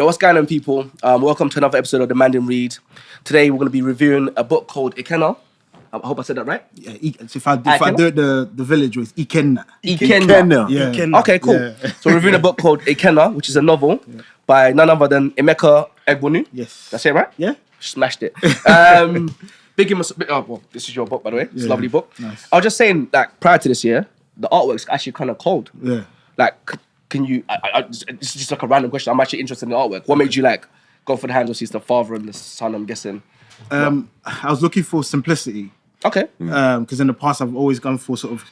Yo, what's going on, people? Welcome to another episode of the Mandem Read. Today, we're going to be reviewing a book called Ikenna. I hope I said that right. Yeah, if I do it the village with Ikenna. Ikenna. Yeah. Ikenna. Okay, cool. Yeah. So we're reviewing a book called Ikenna, which is a novel by none other than Emeka Egbuonu. Yes. That's it, right? Yeah. Smashed it. Well, this is your book, by the way. It's a Yeah. lovely book. Nice. I was just saying, like, prior to this year, the artwork's actually kind of cold. Yeah. Like, can you... this is just like a random question. I'm actually interested in the artwork. What made you, like, go for the hands? Obviously, it's the father and the son, I'm guessing. I was looking for simplicity. Okay. Because in the past, I've always gone for sort of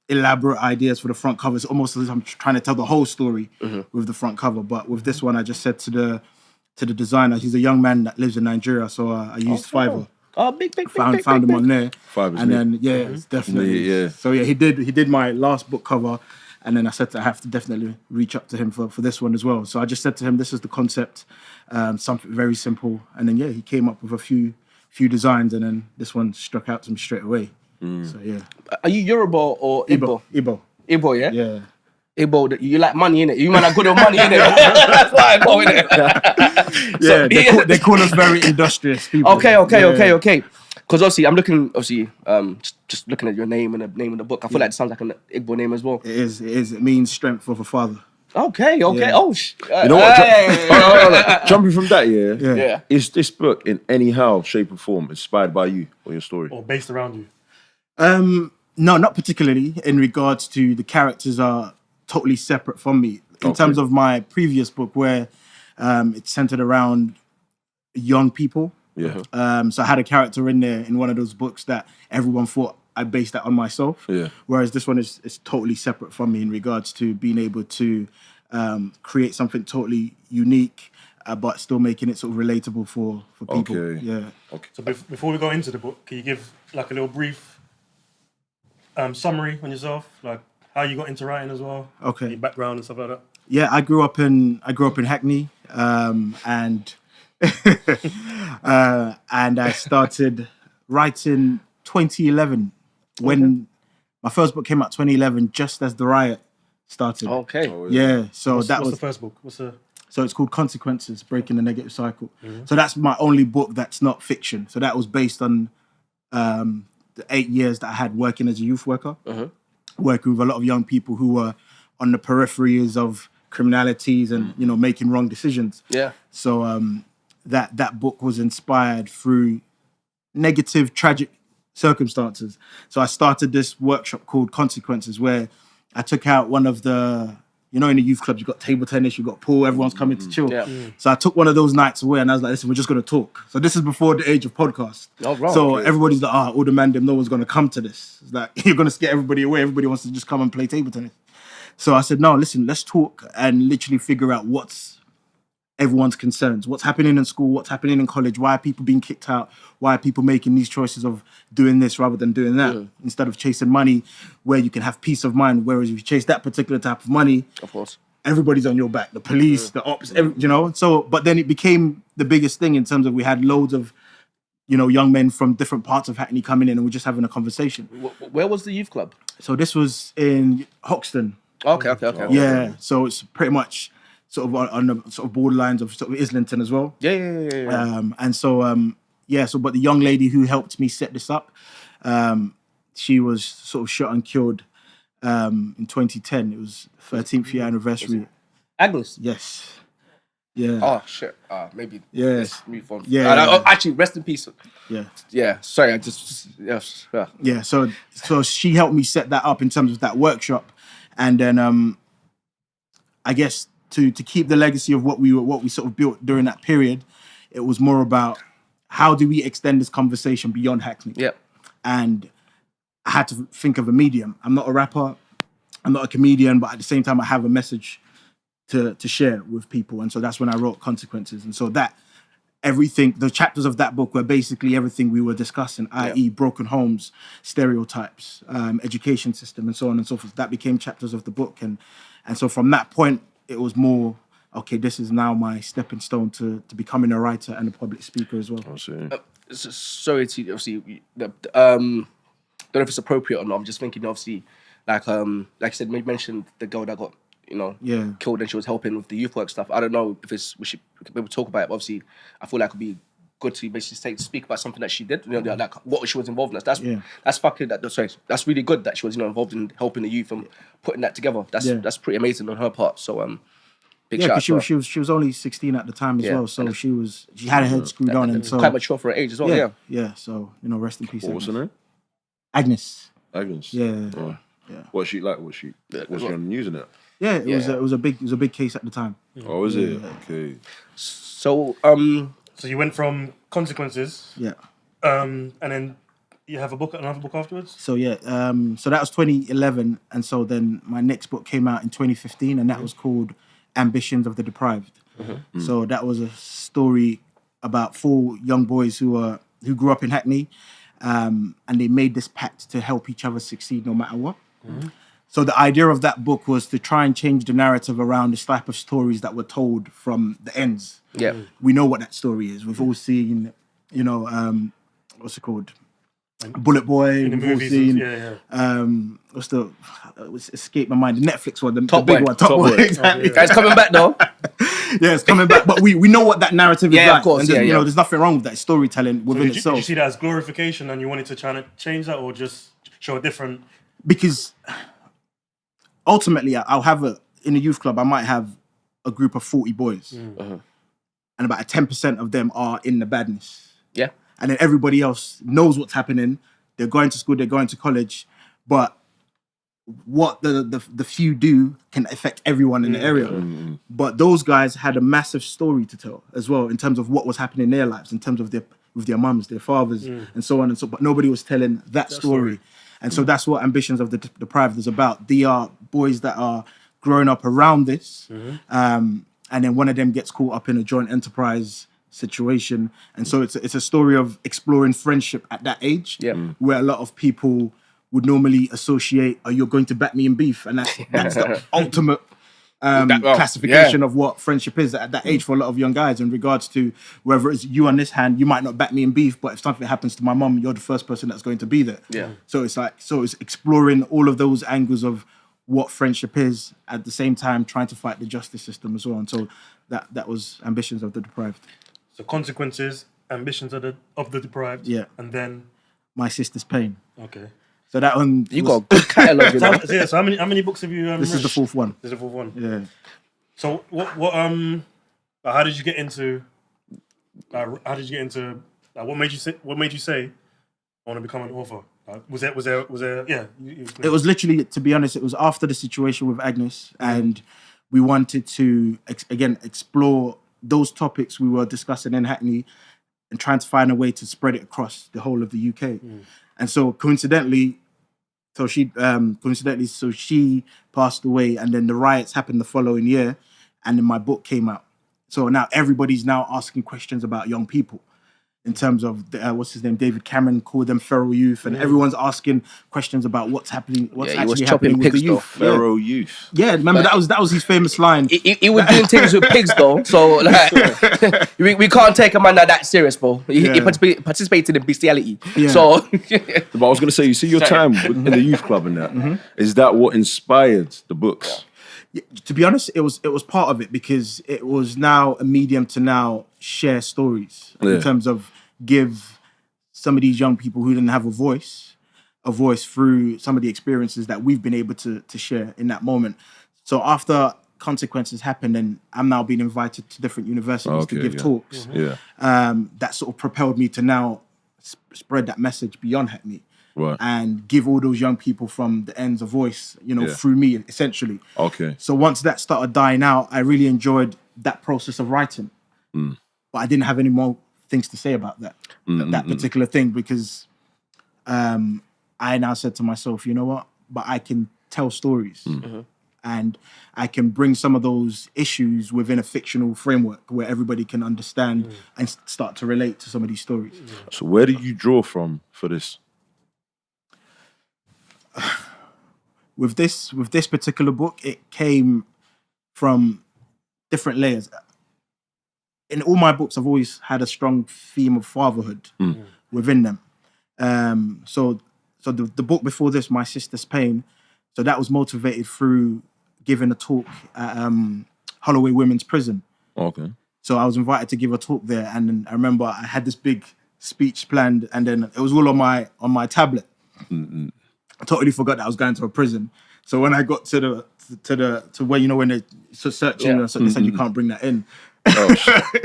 elaborate ideas for the front cover. It's almost as I'm trying to tell the whole story with the front cover. But with this one, I just said to the designer, he's a young man that lives in Nigeria, so I used Fiverr. Oh, big. Found him on there. Fiverr's and neat. then it's definitely. Yeah. So yeah, he did my last book cover, and then I said I have to definitely reach up to him for this one as well. So I just said to him, this is the concept, something very simple, and then he came up with a few designs, and then this one struck out to me straight away. So yeah. Are you Yoruba or Igbo? Igbo. Yeah? Yeah. Igbo, you like money, innit? You man are good on money, innit? That's why I go, innit? Yeah, they call us very industrious people. Okay. Because obviously, I'm looking, just looking at your name and the name of the book. I feel like it sounds like an Igbo name as well. It is. It means strength of a father. Okay. Yeah. Oh, You know what? Jumping from that, Yeah. Is this book in any how, shape, or form inspired by you or your story? Or based around you. No, not particularly. In regards to the characters are totally separate from me. In terms of my previous book, where it's centered around young people. Yeah. So I had a character in there in one of those books that everyone thought I based that on myself. Yeah. Whereas this one is totally separate from me in regards to being able to create something totally unique, but still making it sort of relatable for people. Okay. Yeah. Okay. So before we go into the book, can you give like a little brief summary on yourself, like how you got into writing as well, Okay. your background and stuff like that? Yeah, I grew up in Hackney, and and I started writing 2011 when my first book came out 2011, just as the riot started. Okay. Yeah, so What's that was the first book? so it's called Consequences: Breaking the Negative Cycle. So that's my only book that's not fiction. So that was based on the 8 years that I had working as a youth worker, working with a lot of young people who were on the peripheries of criminalities and making wrong decisions. Yeah. So that book was inspired through negative, tragic circumstances. So I started this workshop called Consequences, where I took out one of the, in the youth clubs, you've got table tennis, you've got pool, everyone's coming to chill. Yeah. So I took one of those nights away and I was like, listen, we're just going to talk. So this is before the age of podcast. Oh, right. So Okay. everybody's like, all the Mandem, no one's going to come to this. It's like, you're going to scare everybody away. Everybody wants to just come and play table tennis. So I said, no, listen, let's talk and literally figure out what's everyone's concerns. What's happening in school? What's happening in college? Why are people being kicked out? Why are people making these choices of doing this rather than doing that? Instead of chasing money where you can have peace of mind. Whereas if you chase that particular type of money, Of course. everybody's on your back. The police, the ops, So, but then it became the biggest thing in terms of we had loads of, young men from different parts of Hackney coming in and we're just having a conversation. Where was the youth club? So this was in Hoxton. Okay. Yeah, so it's pretty much sort of on the sort of borderlines of sort of Islington as well. Yeah. And so, but the young lady who helped me set this up, she was sort of shot and killed in 2010. It was 13th year anniversary. Agnes. Yes. Yeah. Oh, shit. Maybe. Yeah. Let's move on. Yeah. Actually, rest in peace. Yeah. Yeah. Sorry, I just. Yes. Yeah. Yeah. So she helped me set that up in terms of that workshop. And then I guess to keep the legacy of what we sort of built during that period, it was more about how do we extend this conversation beyond Hackney? Yeah. And I had to think of a medium. I'm not a rapper, I'm not a comedian, but at the same time I have a message to share with people. And so that's when I wrote Consequences. And so that everything, the chapters of that book were basically everything we were discussing, i.e. broken homes, stereotypes, education system, and so on and so forth. That became chapters of the book. And so from that point, it was more, okay, this is now my stepping stone to becoming a writer and a public speaker as well. Sorry to, obviously, don't know if it's appropriate or not. I'm just thinking, obviously, like I said, you mentioned the girl that got killed and she was helping with the youth work stuff. I don't know if we should be able to talk about it. But obviously, I feel like it would be good to basically speak about something that she did. Like what she was involved in. That's really good that she was involved in helping the youth and putting that together. That's pretty amazing on her part. So big shout out to her. She was only 16 at the time as well, so she had her head screwed on, and so quite mature for her age as well. Yeah. So rest in peace. What's her name? Agnes. Yeah. What's she like? Was she on the news in it? Yeah, it was a big case at the time. Oh, is it? Okay. So So you went from Consequences. Yeah. And then you have another book afterwards? So so that was 2011, and so then my next book came out in 2015, and that was called Ambitions of the Deprived. So that was a story about 4 young boys who grew up in Hackney, and they made this pact to help each other succeed no matter what. So the idea of that book was to try and change the narrative around this type of stories that were told from the ends. Yeah. We know what that story is. We've all seen, what's it called? Bullet Boy. In the We've all movies, seen, it escaped my mind. The Netflix one, the Top big Boy. one. Top Boy, exactly. It's coming back though. Yeah, it's coming back. But we know what that narrative is like. Of course. And there's nothing wrong with that. It's storytelling within Did itself. you see that as glorification and you wanted to try to change that, or just show a different... Because ultimately, I'll have in a youth club, I might have a group of 40 boys. And about 10% of them are in the badness. Yeah. And then everybody else knows what's happening. They're going to school, they're going to college. But what the few do can affect everyone in the area. But those guys had a massive story to tell as well, in terms of what was happening in their lives, in terms of with their mums, their fathers, and so on and so. But nobody was telling that story. And so that's what Ambitions of the Deprived is about. They are boys that are growing up around this, and then one of them gets caught up in a joint enterprise situation. And so it's a story of exploring friendship at that age, where a lot of people would normally associate, you're going to back me in beef. And that's the ultimate classification of what friendship is at that age for a lot of young guys, in regards to whether it's you on this hand, you might not back me in beef, but if something happens to my mum, you're the first person that's going to be there. Yeah. So it's exploring all of those angles of what friendship is, at the same time trying to fight the justice system as well. And so that was Ambitions of the Deprived. So Consequences, Ambitions of the Deprived. Yeah. And then... My Sister's Pain. Okay. So that one... You got a good catalogue, you know. So how many books have you This is the 4th one. This is the 4th one. Yeah. So how did you get into... what made you say I want to become an author? Was there? Yeah. It was literally, to be honest, it was after the situation with Agnes, and we wanted to explore those topics we were discussing in Hackney, and trying to find a way to spread it across the whole of the UK. And so coincidentally, she passed away, and then the riots happened the following year, and then my book came out. So now everybody's now asking questions about young people, in terms of what's his name, David Cameron called them feral youth, and everyone's asking questions about what's happening, actually happening with the youth. Feral youth. Yeah, remember that was his famous line. He was doing things with pigs though, so like we can't take a man that serious, bro. He participated in bestiality. Yeah. So, but I was gonna say, you see your time in the youth club and that. Is that what inspired the books? Yeah, to be honest, it was part of it, because it was now a medium to now share stories in terms of give some of these young people who didn't have a voice through some of the experiences that we've been able to share in that moment. So after Consequences happened, and I'm now being invited to different universities to give talks. That sort of propelled me to now spread that message beyond Hackney. Right. And give all those young people from the ends a voice, through me, essentially. Okay. So once that started dying out, I really enjoyed that process of writing. But I didn't have any more things to say about that particular thing, because I now said to myself, you know what? But I can tell stories. And I can bring some of those issues within a fictional framework where everybody can understand and start to relate to some of these stories. So where do you draw from for this? With this particular book, it came from different layers. In all my books, I've always had a strong theme of fatherhood within them. So the book before this, My Sister's Pain, so that was motivated through giving a talk at Holloway Women's Prison. Okay. So I was invited to give a talk there, and then I remember I had this big speech planned, and then it was all on my tablet. I totally forgot that I was going to a prison. So when I got to where, when they're searching, so they said you can't bring that in. Oh,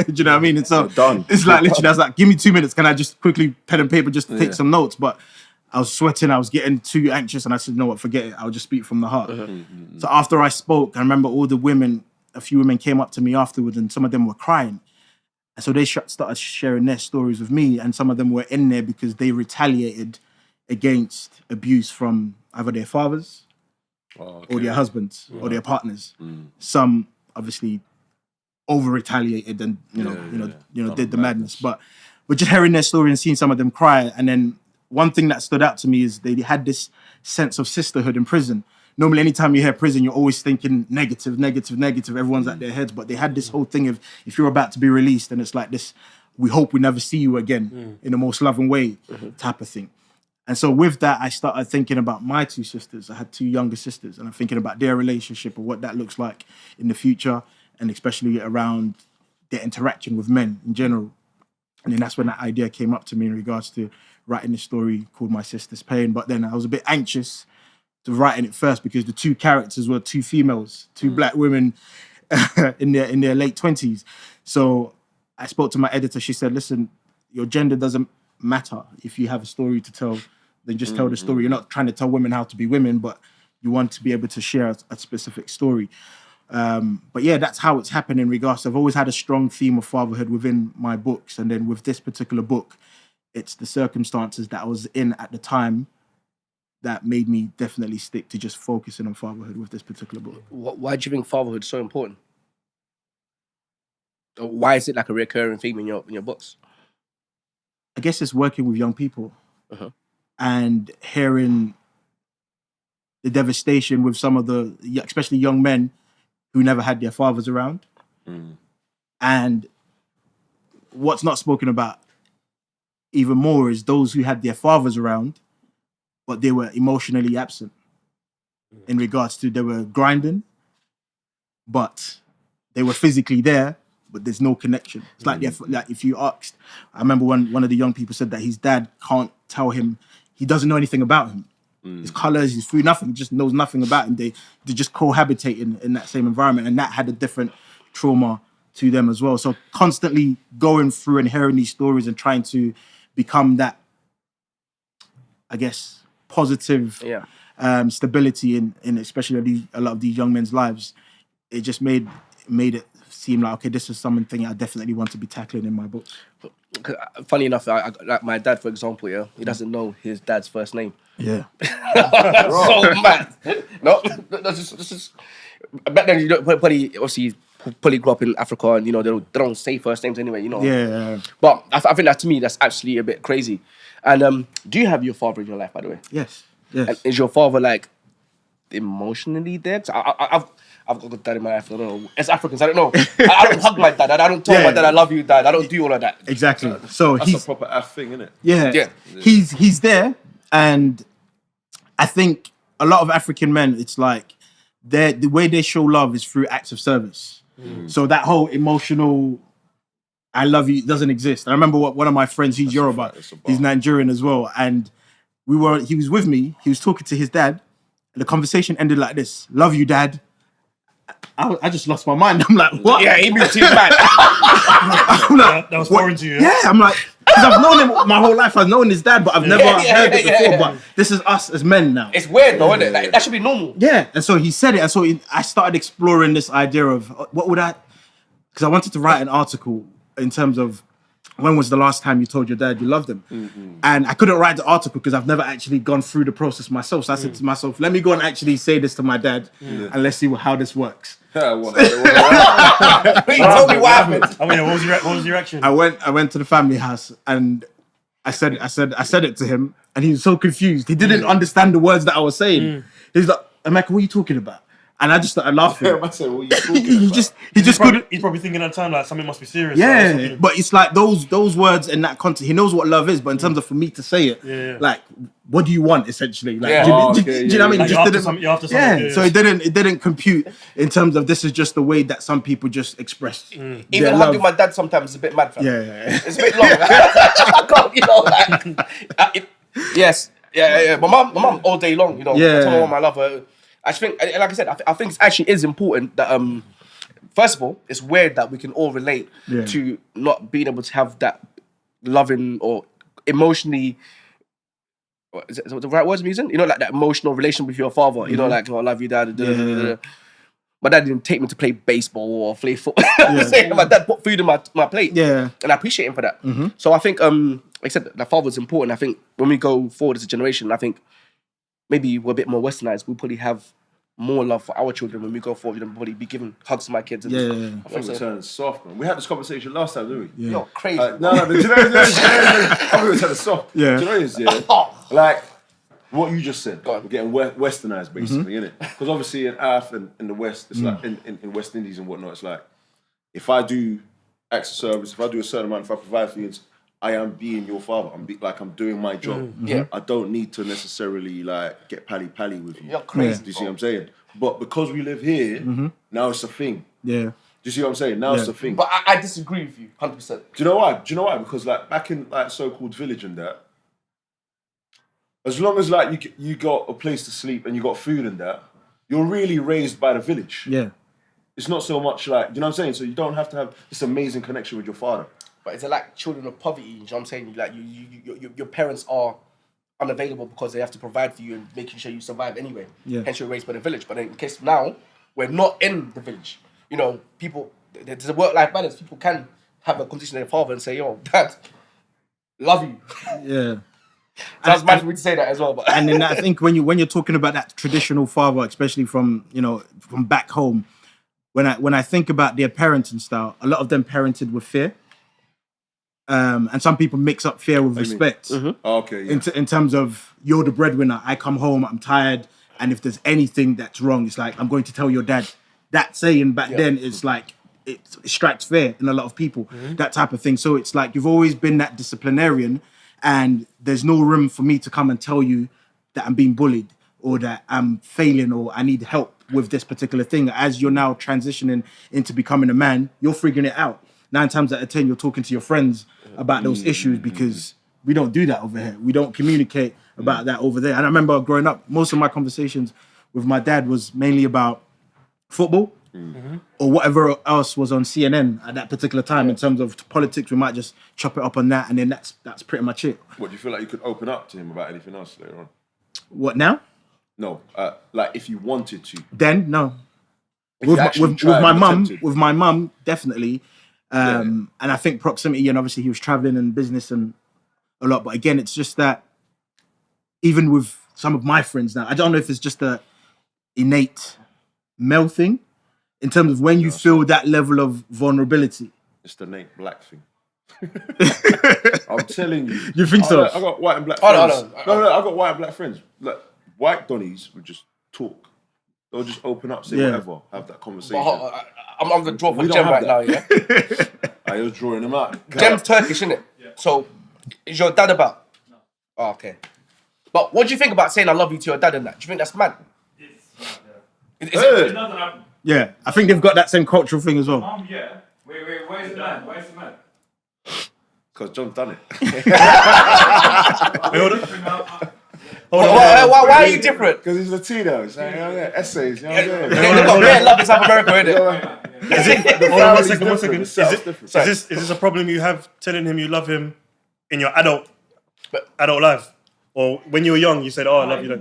do you know what I mean? And so it's like literally, I was like, give me 2 minutes. Can I just quickly pen and paper just to take some notes? But I was sweating. I was getting too anxious, and I said, "No, what? Forget it. I'll just speak from the heart." So after I spoke, I remember a few women came up to me afterwards, and some of them were crying. And so they started sharing their stories with me, and some of them were in there because they retaliated against abuse from either their fathers or their husbands or their partners. Some obviously over retaliated and did the madness. But just hearing their story and seeing some of them cry, and then one thing that stood out to me is they had this sense of sisterhood in prison. Normally, anytime you hear prison, you're always thinking negative. Everyone's at their heads, but they had this whole thing of if you're about to be released, and it's like this, we hope we never see you again in the most loving way type of thing. And so with that, I started thinking about my two sisters. I had two younger sisters, and I'm thinking about their relationship and what that looks like in the future, and especially around their interaction with men in general. And then that's when that idea came up to me in regards to writing this story called My Sister's Pain. But then I was a bit anxious to writing it first because the two characters were two females, two black women in their late 20s. So I spoke to my editor. She said, listen, your gender doesn't matter. If you have a story to tell, then just tell the story. You're not trying to tell women how to be women, but you want to be able to share a specific story. But yeah, that's how it's happened in regards to, I've always had a strong theme of fatherhood within my books. And then with this particular book, it's the circumstances that I was in at the time that made me definitely stick to just focusing on fatherhood with this particular book. Why do you think fatherhood is so important? Why is it like a recurring theme in your books? I guess it's working with young people and hearing the devastation with some of the, especially young men who never had their fathers around. And what's not spoken about even more is those who had their fathers around, but they were emotionally absent in regards to they were grinding, but they were physically there, but there's no connection. It's like if you asked, I remember one of the young people said that his dad can't tell him, he doesn't know anything about him. His colors, his food, nothing. He just knows nothing about him. They just cohabitate in that same environment, and that had a different trauma to them as well. So constantly going through and hearing these stories and trying to become that, I guess, positive stability in especially a lot of these young men's lives, it just made it seem like, okay, this is something I definitely want to be tackling in my book. Funny enough, I like my dad, for example, he doesn't know his dad's first name. Yeah. So mad. No, this is back then, probably grew up in Africa, and they don't say first names anyway, Yeah. But I think that, to me, that's actually a bit crazy. And do you have your father in your life, by the way? Yes. And is your father like emotionally there? I've got a dad in my life. I don't know. As Africans, I don't know. I don't hug my dad. I don't tell my dad I love you, dad. I don't do all of that. Exactly. So That's he's a proper F thing, isn't it? Yeah. He's there, and I think a lot of African men, it's like the way they show love is through acts of service. So that whole emotional I love you doesn't exist. I remember one of my friends, he's Yoruba, he's Nigerian as well, and he was with me, he was talking to his dad, and the conversation ended like this: love you, dad. I just lost my mind. I'm like, what? Yeah, he moved to his man. I'm like, that was foreign to you. Yeah, I'm like, because I've known him my whole life. I've known his dad, but I've never heard it before. But this is us as men now. It's weird though, isn't it? Like, that should be normal. Yeah, and so he said it, and so I started exploring this idea of what would because I wanted to write an article in terms of when was the last time you told your dad you loved him? And I couldn't write the article because I've never actually gone through the process myself. So I said to myself, let me go and actually say this to my dad, and let's see how this works. He told me what happened. I mean, what was your reaction? I went to the family house and I said it to him, and he was so confused. He didn't understand the words that I was saying. He's like, Emeka, what are you talking about? And I just started laughing. I said, what are you talking he about? just couldn't. He's probably thinking at the time like something must be serious. Yeah, but it's like those words in that context. He knows what love is, but in terms of for me to say it, like, what do you want essentially? Like, do you know what I mean? Like, it just didn't. you're after something. So it didn't compute in terms of this is just the way that some people just express. Even hugging my dad sometimes is a bit mad, fam. Yeah. It's a bit long. I can't, you know, like, yes. Yeah. My mum all day long, you know. Yeah. I tell my mum I love her. I just think, like I said, I think it actually is important that, first of all, it's weird that we can all relate to not being able to have that loving or emotionally, is it the right words I'm using? You know, like that emotional relation with your father. You know, like, oh, I love you, dad. My dad didn't take me to play baseball or play football. My dad put food in my plate. Yeah. And I appreciate him for that. So I think, like I said, the father's important. I think when we go forward as a generation, I think maybe we're a bit more westernized. We'll probably have more love for our children when we go forward. We'll probably be giving hugs to my kids. And I think we're turning soft, man. We had this conversation last time, didn't we? You're crazy. No, do you know I think we're turning soft. Yeah. Do you know what it is, like, what you just said, Go on. we're getting westernized, basically, innit? Because obviously in Earth and in the West, it's like, in West Indies and whatnot, it's like, if I do acts of service, if I do a certain amount, if I provide for you, I am being your father. I'm doing my job. Yeah. I don't need to necessarily like get pally with you. You're crazy. Do you see what I'm saying? But because we live here, now it's a thing. Yeah. Do you see what I'm saying? Now it's a thing. But I disagree with you, 100%. Do you know why? Because like back in like so-called village and that, as long as like you got a place to sleep and you got food and that, you're really raised by the village. Yeah. It's not so much like, you know what I'm saying? So you don't have to have this amazing connection with your father. But it's like children of poverty, you know what I'm saying? Like your parents are unavailable because they have to provide for you and making sure you survive anyway. Yeah. Hence you're raised by the village. But in case now, we're not in the village. You know, people, there's a work-life balance. People can have a conversation with their father and say, yo, dad, love you. Yeah. Sounds mad for me to say that as well. But And then I think when you're talking about that traditional father, especially from back home, when I think about their parenting style, a lot of them parented with fear. And some people mix up fear with respect. Okay, yeah. In terms of, you're the breadwinner, I come home, I'm tired, and if there's anything that's wrong, it's like, I'm going to tell your dad. That saying back then is like, it strikes fear in a lot of people, that type of thing. So it's like, you've always been that disciplinarian, and there's no room for me to come and tell you that I'm being bullied or that I'm failing or I need help with this particular thing. As you're now transitioning into becoming a man, you're figuring it out. 9 times out of 10, you're talking to your friends about those issues because we don't do that over here. We don't communicate about that over there. And I remember growing up, most of my conversations with my dad was mainly about football or whatever else was on CNN at that particular time. In terms of politics, we might just chop it up on that, and then that's pretty much it. What, do you feel like you could open up to him about anything else later on? What now? No, like if you wanted to. Then no. If you actually tried and attempted. With my mum, definitely. And I think proximity, and obviously he was traveling and business and a lot. But again, it's just that even with some of my friends now, I don't know if it's just a innate male thing in terms of when you feel that level of vulnerability. It's the innate black thing. I'm telling you. You think so? I got white and black friends. No, I got white and black friends. Like, white Donnies would just talk. They'll just open up, say whatever, have that conversation. I'm on the draw for Jem right now, yeah? I was drawing them out. Jem's Turkish, isn't it? Yeah. So, is your dad about? No. Oh, okay. But what do you think about saying I love you to your dad and that? Do you think that's mad? It doesn't happen. Yeah, I think they've got that same cultural thing as well. Yeah. Wait, why is it mad? Why is it mad? Because John's done it. Why are you different? Because he's Latino. It's like, essays, you know what I'm saying? They've got bare love in South America, innit? Hold on, one second. Is this a problem you have telling him you love him in your adult life? Or when you were young, you said, "Oh, I love you."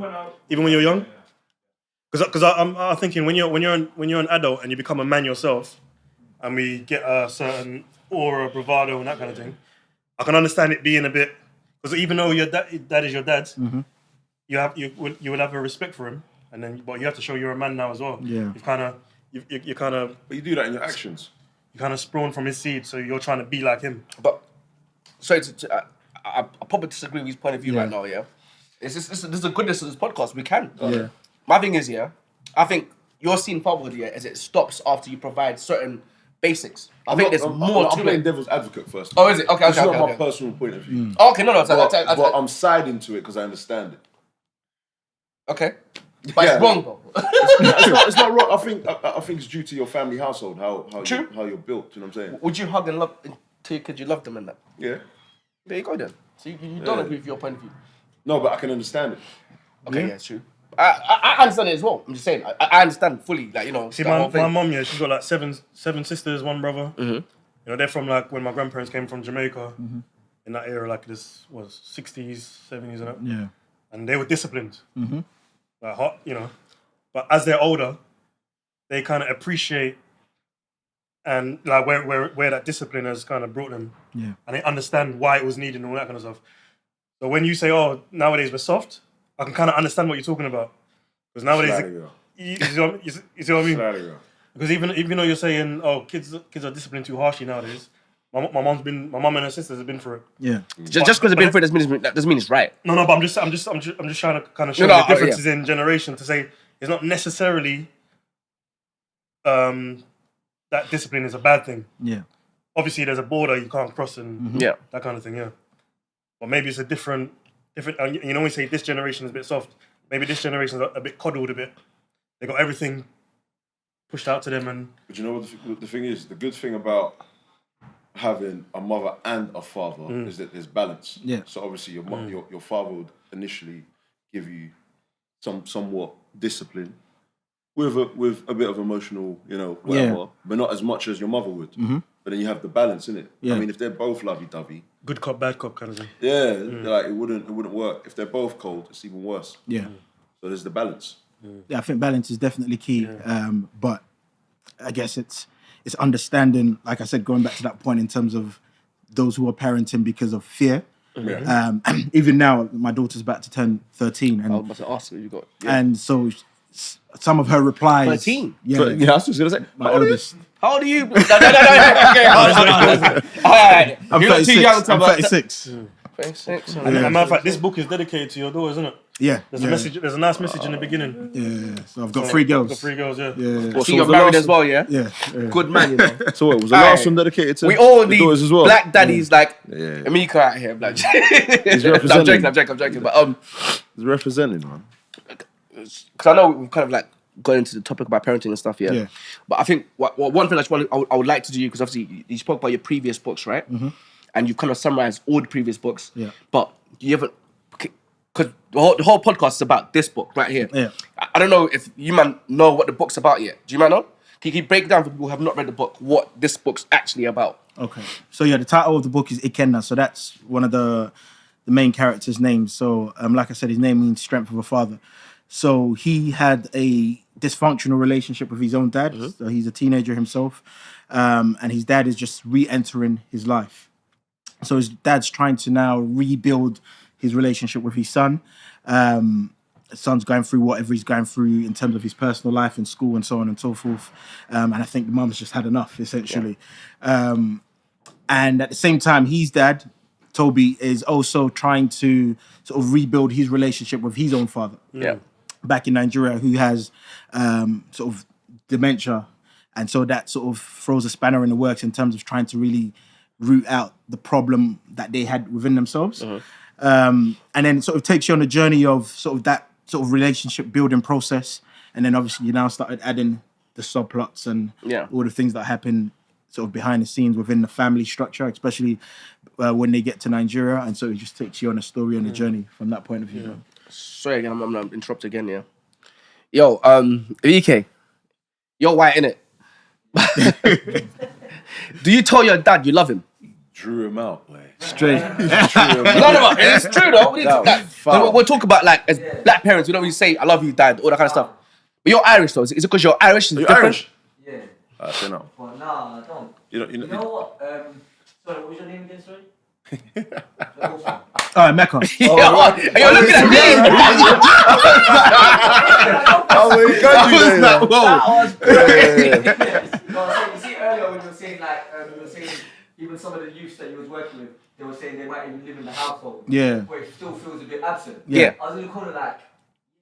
Even when you were young, because I'm thinking when you're an adult and you become a man yourself, and we get a certain aura, bravado, and that kind of thing. I can understand it being a bit, because even though your dad is your dad, you would have a respect for him, but you have to show you're a man now as well. Yeah, you kind of. But you do that in your actions. You kind of sprawn from his seed, so you're trying to be like him. But sorry, I probably disagree with his point of view right now. Yeah, there's a goodness to this podcast. We can. Yeah. My thing is, I think you're seeing fatherhood here as it stops after you provide certain basics. I think there's more I'm to playing it. devil's advocate first. Oh, is it? Okay, This is not my okay. personal point of view. Okay, no. But I'm siding to it because I understand it. Okay. But it's wrong though. It's not wrong. I think it's due to your family household, how you're built. You know what I'm saying? Would you hug and love to your kids? You love them and that. Yeah. There you go then. So you don't agree with your point of view. No, but I can understand it. Okay, yeah, it's true. I understand it as well. I'm just saying. I understand fully. Like, you know. See, my mum, she's got like seven sisters, one brother. Mm-hmm. You know, they're from like when my grandparents came from Jamaica. In that era, like this was 60s, 70s, and that. Yeah. And they were disciplined. Like hot, you know. But as they're older, they kind of appreciate and like where that discipline has kind of brought them. Yeah. And they understand why it was needed and all that kind of stuff. So when you say, "Oh, nowadays we're soft," I can kind of understand what you're talking about. Because nowadays, you see what I mean? Because even though you're saying, "Oh, kids are disciplined too harshly nowadays," my mum and her sisters have been through it. Yeah. Just because they've been through it doesn't mean it's right. No, but I'm just trying to kind of show the differences in generation to say it's not necessarily that discipline is a bad thing. Yeah. Obviously, there's a border you can't cross and that kind of thing. Yeah. But maybe it's a different. You know, when we say this generation is a bit soft, maybe this generation is a bit coddled a bit. They got everything pushed out to them, and. But you know what the thing is? The good thing about having a mother and a father is that there's balance. Yeah. So obviously your father would initially give you somewhat discipline with a bit of emotional, you know, whatever, but not as much as your mother would. But then you have the balance in it. Yeah. I mean, if they're both lovey-dovey, Good cop, bad cop kind of thing. yeah, like it wouldn't work. If they're both cold, it's even worse. Yeah. So there's the balance. Yeah, I think balance is definitely key. But I guess it's understanding, like I said, going back to that point in terms of those who are parenting because of fear. Yeah. Even now, my daughter's about to turn 13. And, I was about to ask you got. and so some of her replies... 13? Yeah. I was just going to say, My eldest. How old are you? No. Okay. All right. I'm You're not 36. too young to I'm 36. 36. And as a matter of fact, this book is dedicated to your daughter, isn't it? Yeah. There's a message. There's a nice message in the beginning. Yeah. So I've got 3 girls. Got 3 girls, yeah. Yeah. So you're married as well, yeah? Yeah. Good man, you know. So what, was the last one dedicated to We all the need daughters as well? black daddies like Yeah. Emeka out here. Like, He's I'm representing. joking. But He's representing, man. because I know we've kind of like gone into the topic about parenting and stuff, yeah. But I think one thing I would like to do, because obviously you spoke about your previous books, right? And you've kind of summarized all the previous books. Yeah. But you haven't, because the whole podcast is about this book right here. Yeah. I don't know if you man know what the book's about yet. Do you man know? Can you break down for people who have not read the book what this book's actually about? Okay. So yeah, the title of the book is Ikenna. So that's one of the main character's names. So like I said, his name means strength of a father. So he had a dysfunctional relationship with his own dad. So he's a teenager himself. And his dad is just re-entering his life. So his dad's trying to now rebuild his relationship with his son. His son's going through whatever he's going through in terms of his personal life and school and so on and so forth. And I think the mum's just had enough, essentially. Yeah. And at the same time, his dad, Toby, is also trying to sort of rebuild his relationship with his own father. Yeah. Back in Nigeria, who has sort of dementia. And so that sort of throws a spanner in the works in terms of trying to really root out the problem that they had within themselves. And then it sort of takes you on a journey of sort of that sort of relationship building process. And then obviously you now started adding the subplots and all the things that happen sort of behind the scenes within the family structure, especially when they get to Nigeria. And so it just takes you on a story and a journey from that point of view. Sorry again, I'm gonna interrupt again, yeah. Yo, EK, you're white, innit? Do you tell your dad you love him? Drew him out, man. Straight. No, it's true though. We'll talk about like as black parents, we don't really say I love you, dad, all that kind of stuff. But you're Irish though. Is it because you're Irish? Is it different? Irish? Yeah. I say no. But nah, I don't. You know what? Sorry, what was your name again, sorry? Mecca. You're looking at me. That was great. No, you see earlier when you were saying even some of the youths that you was working with, they were saying they might even live in the household. Yeah. But it still feels a bit absent. Yeah. I was really kind of like,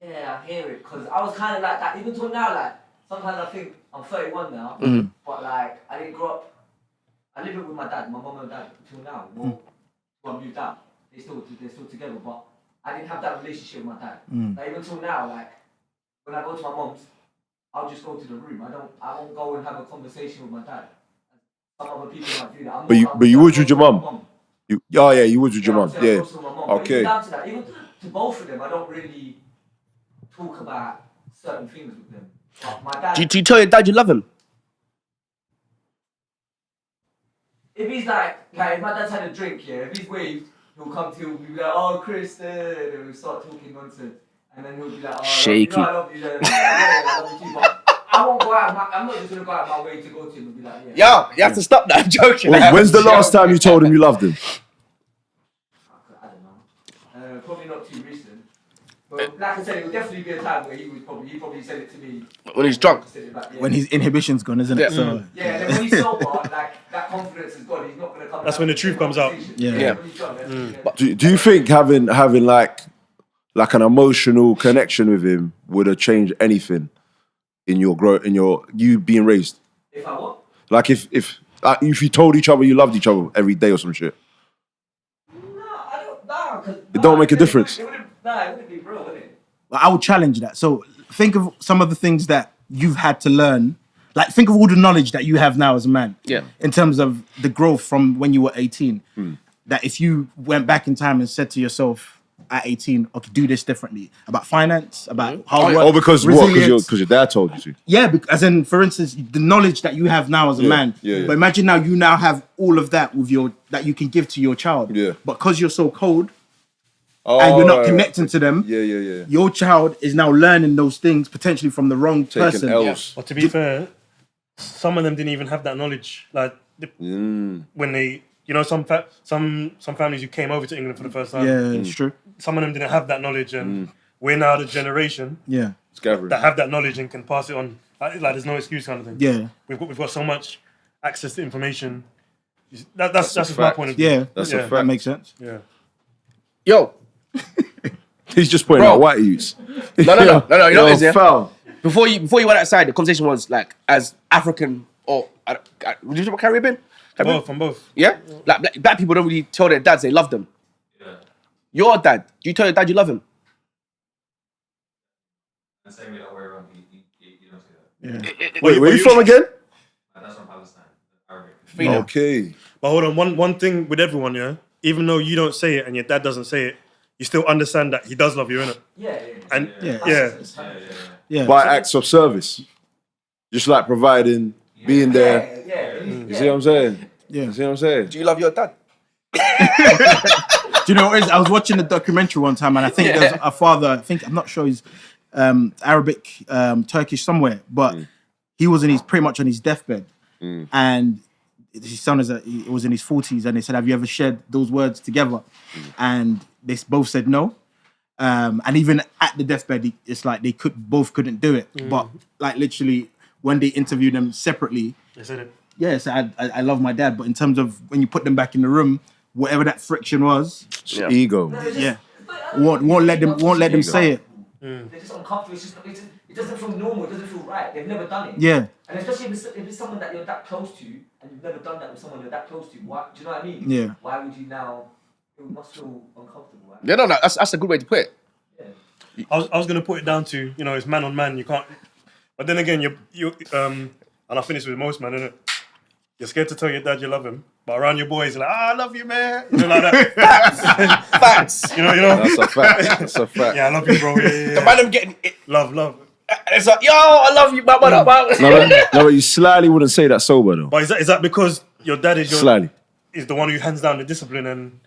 yeah, I hear it, because I was kind of like that even till now, like sometimes I think I'm 31 now, but like I didn't grow up. I live with my dad, my mum and dad until now. Well, I moved out. They're still together, but I didn't have that relationship with my dad. Like, even till now, like when I go to my mum's, I'll just go to the room. I won't go and have a conversation with my dad. Some other people might do that. But you was with your mum. You was with your mum. Yeah. Okay. Down to that, even to both of them, I don't really talk about certain things with them. But my dad. Do you tell your dad you love him? If he's like if my dad's had a drink, if he's waved, he'll come to you and be like, oh, Chris, and we'll start talking nonsense. And then he'll be like, oh, shaky. I love you, I love you too, but I won't go out, I'm not just going to go out my way to go to him and be like, Yo, you have to stop that, I'm joking. When's the last time you told him you loved him? I don't know. Probably not too recent. But like I said, it would definitely be a time where he probably said it to me. When he's drunk. When his inhibition's gone, isn't it? Yeah. So, and then when he's sober, like that confidence is gone. He's not going to come. That's when the truth comes out. Yeah. But do you think having like an emotional connection with him would have changed anything in you being raised? If I what? Like if you told each other you loved each other every day or some shit. No, I don't. Nah, it don't make a difference. It wouldn't be real, would it? I would challenge that. So think of some of the things that you've had to learn. Like, think of all the knowledge that you have now as a man. Yeah. In terms of the growth from when you were 18. That if you went back in time and said to yourself at 18, okay, do this differently. About finance, about hard work. Oh, because resilience. Because your dad told you to. Yeah, as in, for instance, the knowledge that you have now as a man. Yeah. But imagine now you have all of that that you can give to your child. Yeah. But because you're so cold and you're not connecting to them, your child is now learning those things potentially from the wrong person. L's. But to be fair, some of them didn't even have that knowledge. Like when they, some families who came over to England for the first time. Yeah, it's true. Some of them didn't have that knowledge, and we're now the generation that have that knowledge and can pass it on. Like there's no excuse kind of thing. Yeah, we've got so much access to information. That's just my point of view. Yeah, that's a fact. That makes sense. Yeah. Yo. He's just pointing out white youths. No. You know what it is, yeah? Foul. Before you went outside, the conversation was like, as African or would you talk about Caribbean? From both. Yeah? Like black people don't really tell their dads they love them. Yeah. Your dad, do you tell your dad you love him? And same way that way around, you don't say that. Yeah. Wait, where are you from again? That's from Palestine, Arabic. Okay. But hold on, one thing with everyone, yeah? Even though you don't say it and your dad doesn't say it, you still understand that he does love you, innit? Yeah. By acts of service. Just like providing, being there. You see what I'm saying? Yeah. You see what I'm saying? Do you love your dad? Do you know what it is? I was watching a documentary one time, and I think there's a father. I'm not sure he's Arabic, Turkish somewhere, but he was pretty much on his deathbed, and his son was in his 40s, and they said, "Have you ever shared those words together?" And they both said no. And even at the deathbed, it's like they both couldn't do it. But like literally, when they interviewed them separately, They said it. yes, I love my dad, but in terms of when you put them back in the room, whatever that friction was, Ego. won't let them say it. They're just uncomfortable. It doesn't feel normal. It doesn't feel right. They've never done it. Yeah. And especially if it's someone that you're that close to, and you've never done that with someone you're that close to, why? Do you know what I mean? Yeah. Why would you now? It must feel uncomfortable. Right? Yeah, no, that's a good way to put it. Yeah. I was gonna put it down to it's man on man. You can't. But then again, you and I finish with most man, innit? You're scared to tell your dad you love him, but around your boys, you're like, I love you, man. Like that. Facts. You know. That's a fact. That's a fact. Yeah, I love you, bro. Yeah. The man I'm getting it. Love. It's like, yo, I love you, but No, but you slightly wouldn't say that sober though. But is that because your dad is Slightly. is the one who hands down the discipline, and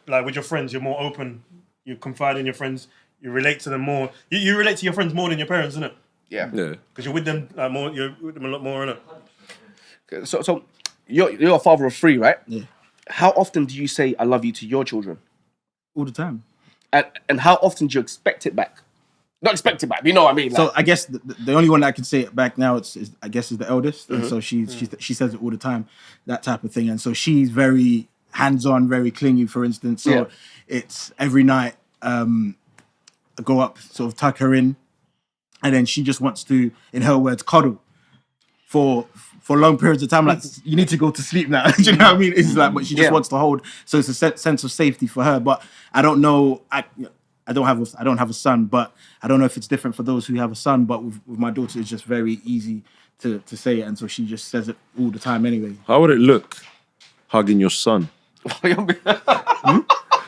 like with your friends, you're more open. You confide in your friends. You relate to them more. You relate to your friends more than your parents, isn't it? Yeah. Because you're with them more. You're with them a lot more, innit? So you're a father of 3, right? Yeah. How often do you say I love you to your children? All the time. And how often do you expect it back? Not expect it back, you know what I mean? So Like, I guess the only one that can say it back now is the eldest, and so she says it all the time, that type of thing, and so she's very hands-on, very clingy, for instance. So it's every night I go up, sort of tuck her in, and then she just wants to, in her words, cuddle for long periods of time. Like, you need to go to sleep now. Do you know what I mean? It's like, but she just wants to hold. So it's a sense of safety for her. But I don't know. I don't have a son, but I don't know if it's different for those who have a son. But with my daughter, it's just very easy to say it, and so she just says it all the time anyway. How would it look hugging your son?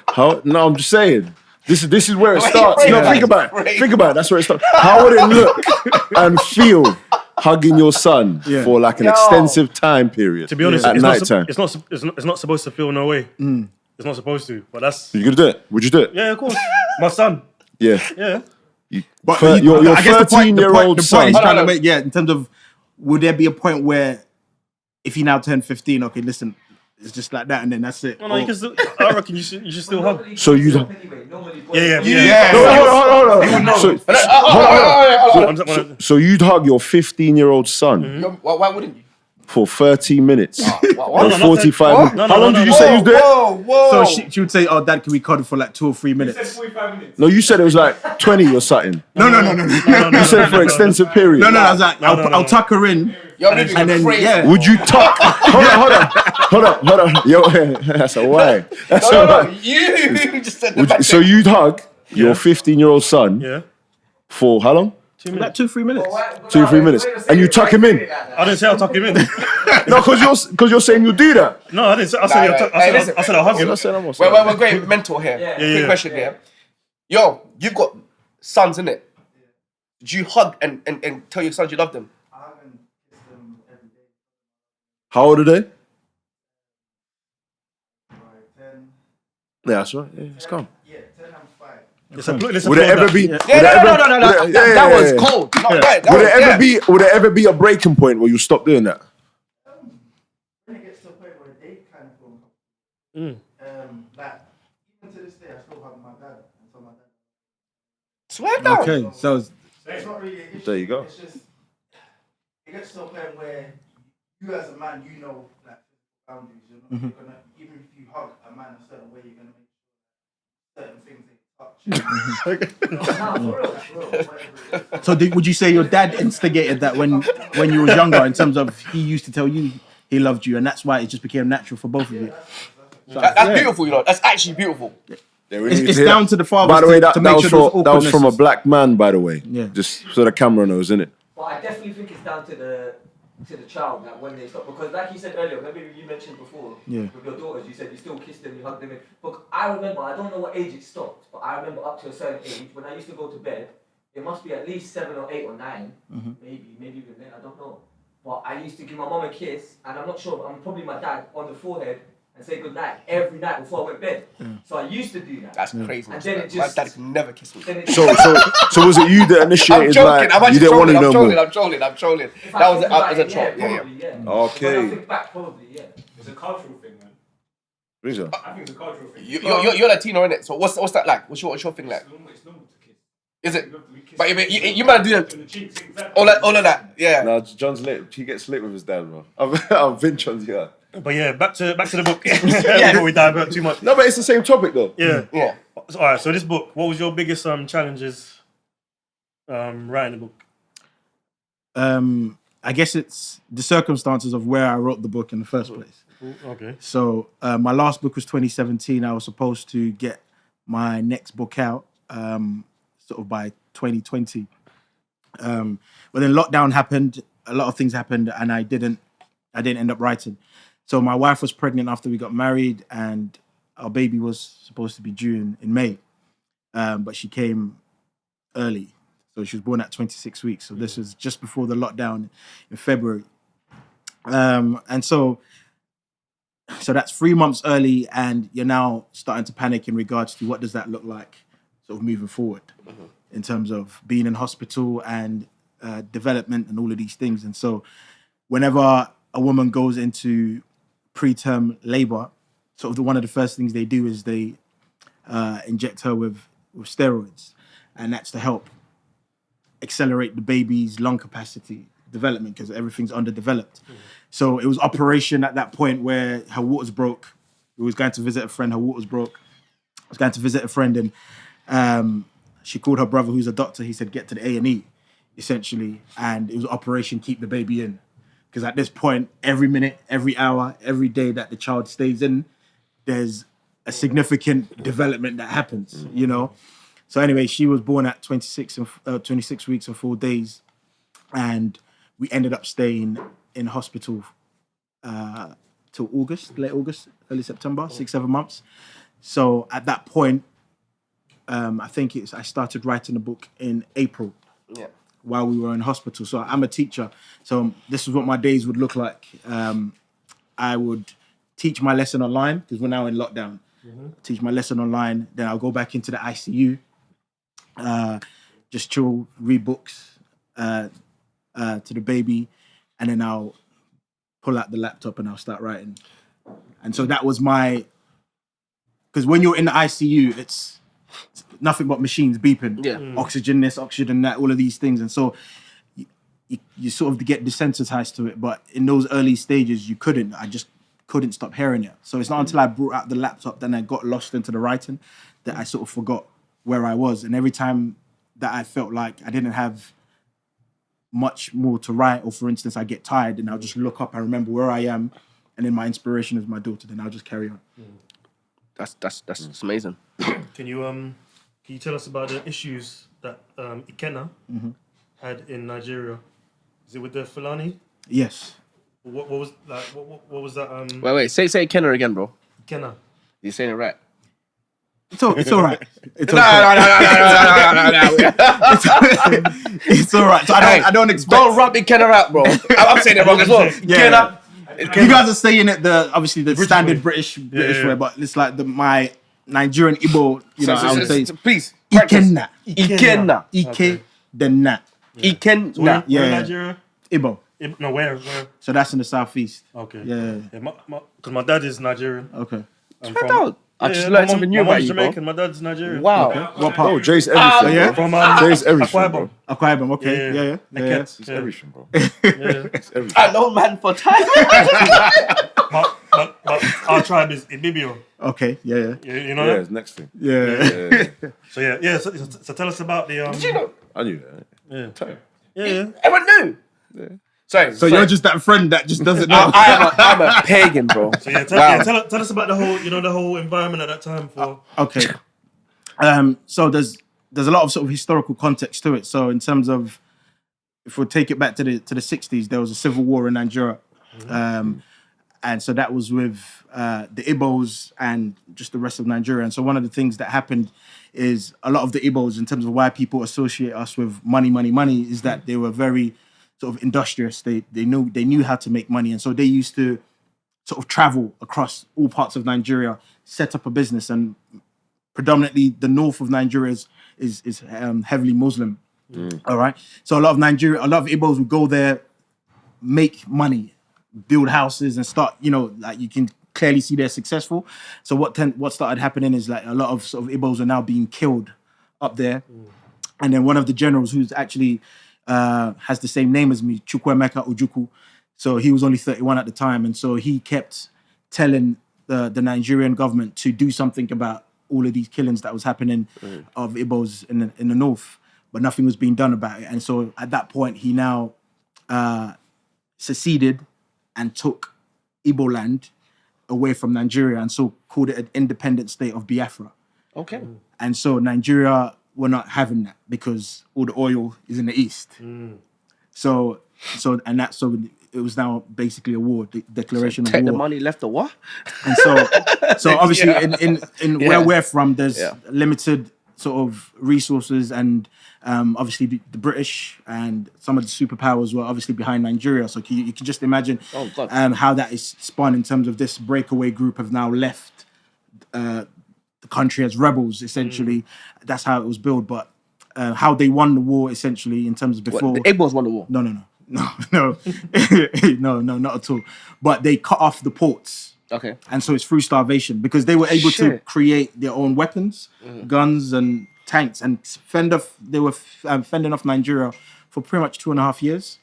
How? No, I'm just saying. This is where it starts. No, think about it. Think about it. That's where it starts. How would it look and feel hugging your son for like an extensive time period? To be honest, at night time. It's not supposed to feel no way. It's not supposed to. But that's. You gonna do it? Would you do it? Yeah, of course. My son. Yeah. Yeah. But your 13-year-old son. He's trying to make, in terms of, would there be a point where, if he now turned 15, okay, listen, it's just like that, and then that's it. No, you can still. I reckon you should still hug. So you. Yeah. Hold on. So you'd hug your 15-year-old son Why wouldn't you? for 30 minutes or No, 45 minutes. How long did you say you was there? So she would say, "Oh, Dad, can we cuddle for like 2 or 3 minutes?" 45 minutes. No, you said it was like 20 or something. No. You said for extensive period. No. I was like, I'll tuck her in, and then Would you tuck? Hold on. Yo, that's a why. That's a why. You just said that. So you'd hug your 15-year-old son for how long? like 2-3 minutes. 2-3 minutes, and you tuck him in. I didn't say I'll tuck him in. No, because you're saying you'll do that. No, I didn't say. I said I'll hug him. We're great mentor here. Quick question here. Yo, you've got sons, innit? Do you hug and tell your sons you love them? I haven't kissed them every day. How old are they? 10. Yeah, that's right. Yeah, it's calm. Yeah, 10 and 5. Would it ever be? No. That was cold. Would it ever be a breaking point where you stop doing that? When it gets to a point where they kind of feel like, even to this day, I still hug my dad and tell my dad. Swear down. Okay, so It's not really an issue. There you go. It's just, it gets to a point where you as a man, you know, like, boundaries. You're gonna, even if you hug a man a certain way, you're gonna make certain things they touch. So would you say your dad instigated that when you was younger, in terms of he used to tell you he loved you, and that's why it just became natural for both of you? That's beautiful, you know. That's actually beautiful. It's down to the father. By the way, that was from a is- black man, by the way. Yeah. Just so the camera knows, innit? But I definitely think it's down to the child, like when they stop, because like you said earlier, maybe you mentioned before with your daughters, you said you still kiss them, you hug them in. But I remember, I don't know what age it stopped, but I remember up to a certain age when I used to go to bed, it must be at least 7 or 8 or 9, maybe even then, I don't know. But I used to give my mom a kiss, and I'm not sure, I'm probably my dad on the forehead, and say good night every night before I went to bed. So I used to do that. That's crazy. And then it My just dad can never kiss me. So was it you that I'm initiated joking. like you didn't want to know more? I'm trolling. That was a troll. Yeah. When I think back, probably, yeah. It's a cultural thing, man. Think so? I think it's a cultural thing. You're Latino, innit? So what's that like? What's your thing like? It's normal to kiss. Is it? We kiss But you might do on the cheeks, exactly. all of that. Yeah. No, John's lit. He gets lit with his dad, bro. I've been John's yeah. But yeah, back to the book. Before we dive out too much. No, but it's the same topic though. Yeah. Yeah. So, all right. So this book, what was your biggest challenges writing the book? I guess it's the circumstances of where I wrote the book in the first place. Okay. So my last book was 2017. I was supposed to get my next book out sort of by 2020. But then lockdown happened. A lot of things happened, and I didn't end up writing. So my wife was pregnant after we got married, and our baby was supposed to be due in May, but she came early. So she was born at 26 weeks. So this was just before the lockdown in February. And so that's 3 months early, and you're now starting to panic in regards to what does that look like sort of moving forward in terms of being in hospital and development and all of these things. And so whenever a woman goes into preterm labor, sort of one of the first things they do is they inject her with steroids, and that's to help accelerate the baby's lung capacity development because everything's underdeveloped. So it was operation at that point where her waters broke. We was going to visit a friend, her waters broke. I was going to visit a friend, and she called her brother who's a doctor. He said, get to the A&E essentially, and it was Operation Keep the Baby In. Because at this point, every minute, every hour, every day that the child stays in, there's a significant development that happens, you know? So anyway, she was born at 26 weeks and 4 days, and we ended up staying in hospital till August, late August, early September, 6-7 months. So at that point, I think I started writing a book in April. Yeah. While we were in hospital. So I'm a teacher. So this is what my days would look like. I would teach my lesson online because we're now in lockdown. Teach my lesson online. Then I'll go back into the ICU. Just chill, read books to the baby. And then I'll pull out the laptop and I'll start writing. And so that was because when you're in the ICU, it's nothing but machines beeping. Yeah. Oxygen this, oxygen that, all of these things. And so you sort of get desensitized to it. But in those early stages, I just couldn't stop hearing it. So it's not until I brought out the laptop, then I got lost into the writing, that I sort of forgot where I was. And every time that I felt like I didn't have much more to write, or for instance, I get tired and I'll just look up, I remember where I am, and then my inspiration is my daughter, then I'll just carry on. That's amazing. Can you tell us about the issues that Ikenna had in Nigeria? Is it with the Fulani? Yes. What was that? Wait. Say Ikenna again, bro. Ikenna. You're saying it right. It's all right. It's No. It's all right. So I don't expect. Don't rub Ikenna out, bro. I'm saying it wrong as well. Yeah. Ikenna. You guys are saying it obviously the standard British way, but it's like my Nigerian Igbo, I would say please. Ikenna. Ikenna. Ikenna. Ikenna. Where Yeah. in Nigeria? Igbo. No, where? So that's in the southeast. Okay. Yeah. Because my dad is Nigerian. Okay. I just learned something new about you, bro. Jamaican. My dad's Nigerian. Wow. Okay. What part? Oh, Jay's everything. yeah? From Jay's everything, Akwa bro. Ibom. Akwa Ibom. Okay. Yeah. It's everything, bro. Yeah. It's everything. I know, man, for time. But our tribe is Ibibio. Okay. Yeah. You know Yeah, that? it's next thing. Yeah. So so tell us about the Did you know? I knew that. Yeah. Tell you. Yeah. Everyone knew. Yeah. Sorry. So you're just that friend that just doesn't know. I'm a pagan, bro. So tell us about the whole environment at that time for. Okay. So there's a lot of sort of historical context to it. So in terms of, if we take it back to the 60s, there was a civil war in Nigeria, and so that was with the Igbos and just the rest of Nigeria. And so one of the things that happened is a lot of the Igbos, in terms of why people associate us with money, is that they were very sort of industrious. They knew how to make money, and so they used to sort of travel across all parts of Nigeria, set up a business, and predominantly the north of Nigeria is heavily Muslim. All right, so a lot of Igbos would go there, make money, build houses, and start. Like you can clearly see they're successful. So what started happening is like a lot of sort of Igbos are now being killed up there, and then one of the generals who's actually has the same name as me, Emeka Egbuonu. So he was only 31 at the time, and so he kept telling the Nigerian government to do something about all of these killings that was happening of Igbos in the north, but nothing was being done about it. And so at that point, he now seceded and took Igbo land away from Nigeria, and so called it an independent state of Biafra. Okay. And so Nigeria were not having that because all the oil is in the east. So it was now basically a war declaration of war. Take the money, left the what? And so obviously in where we're from, there's limited sort of resources, and obviously the British and some of the superpowers were obviously behind Nigeria. So you can just imagine how that is spun in terms of this breakaway group have now left the country as rebels, essentially. That's how it was built. But how they won the war, essentially, in terms of before... The Igbos won the war? No, not at all. But they cut off the ports. Okay. And so it's through starvation, because they were able to create their own weapons, guns and tanks, and they were fending off Nigeria for pretty much 2.5 years.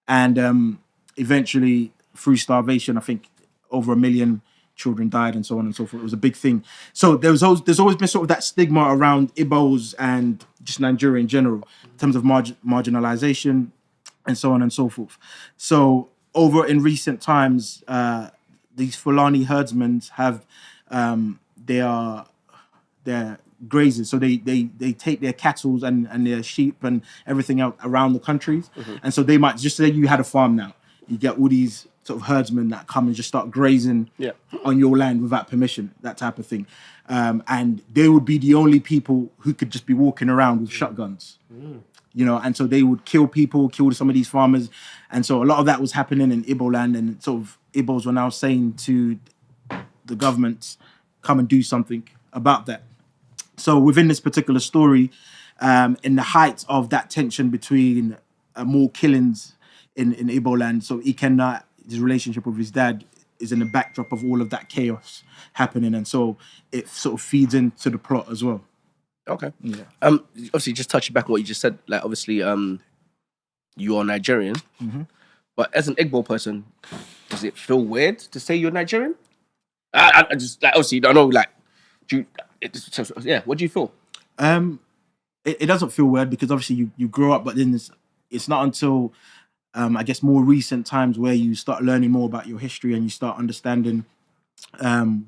And eventually, through starvation, I think over 1 million children died and so on and so forth. It was a big thing. So there's always been sort of that stigma around Igbos and just Nigeria in general in terms of marginalization and so on and so forth. So over in recent times, these Fulani herdsmen have they're grazers, so they take their cattle and their sheep and everything out around the countries, and so they might just say you had a farm now, you get all these sort of herdsmen that come and just start grazing on your land without permission, that type of thing, and they would be the only people who could just be walking around with shotguns. You know, and so they would kill some of these farmers. And so a lot of that was happening in Igbo land, and sort of Igbos were now saying to the government, come and do something about that. So within this particular story, in the height of that tension between more killings in Igbo land, so Ikenna, his relationship with his dad is in the backdrop of all of that chaos happening. And so it sort of feeds into the plot as well. Okay. Yeah. Obviously, just touching back on what you just said, like obviously, you are Nigerian, but as an Igbo person, does it feel weird to say you're Nigerian? I just like obviously I know like, what do you feel? It doesn't feel weird because obviously you grow up, but then it's not until I guess more recent times where you start learning more about your history and you start understanding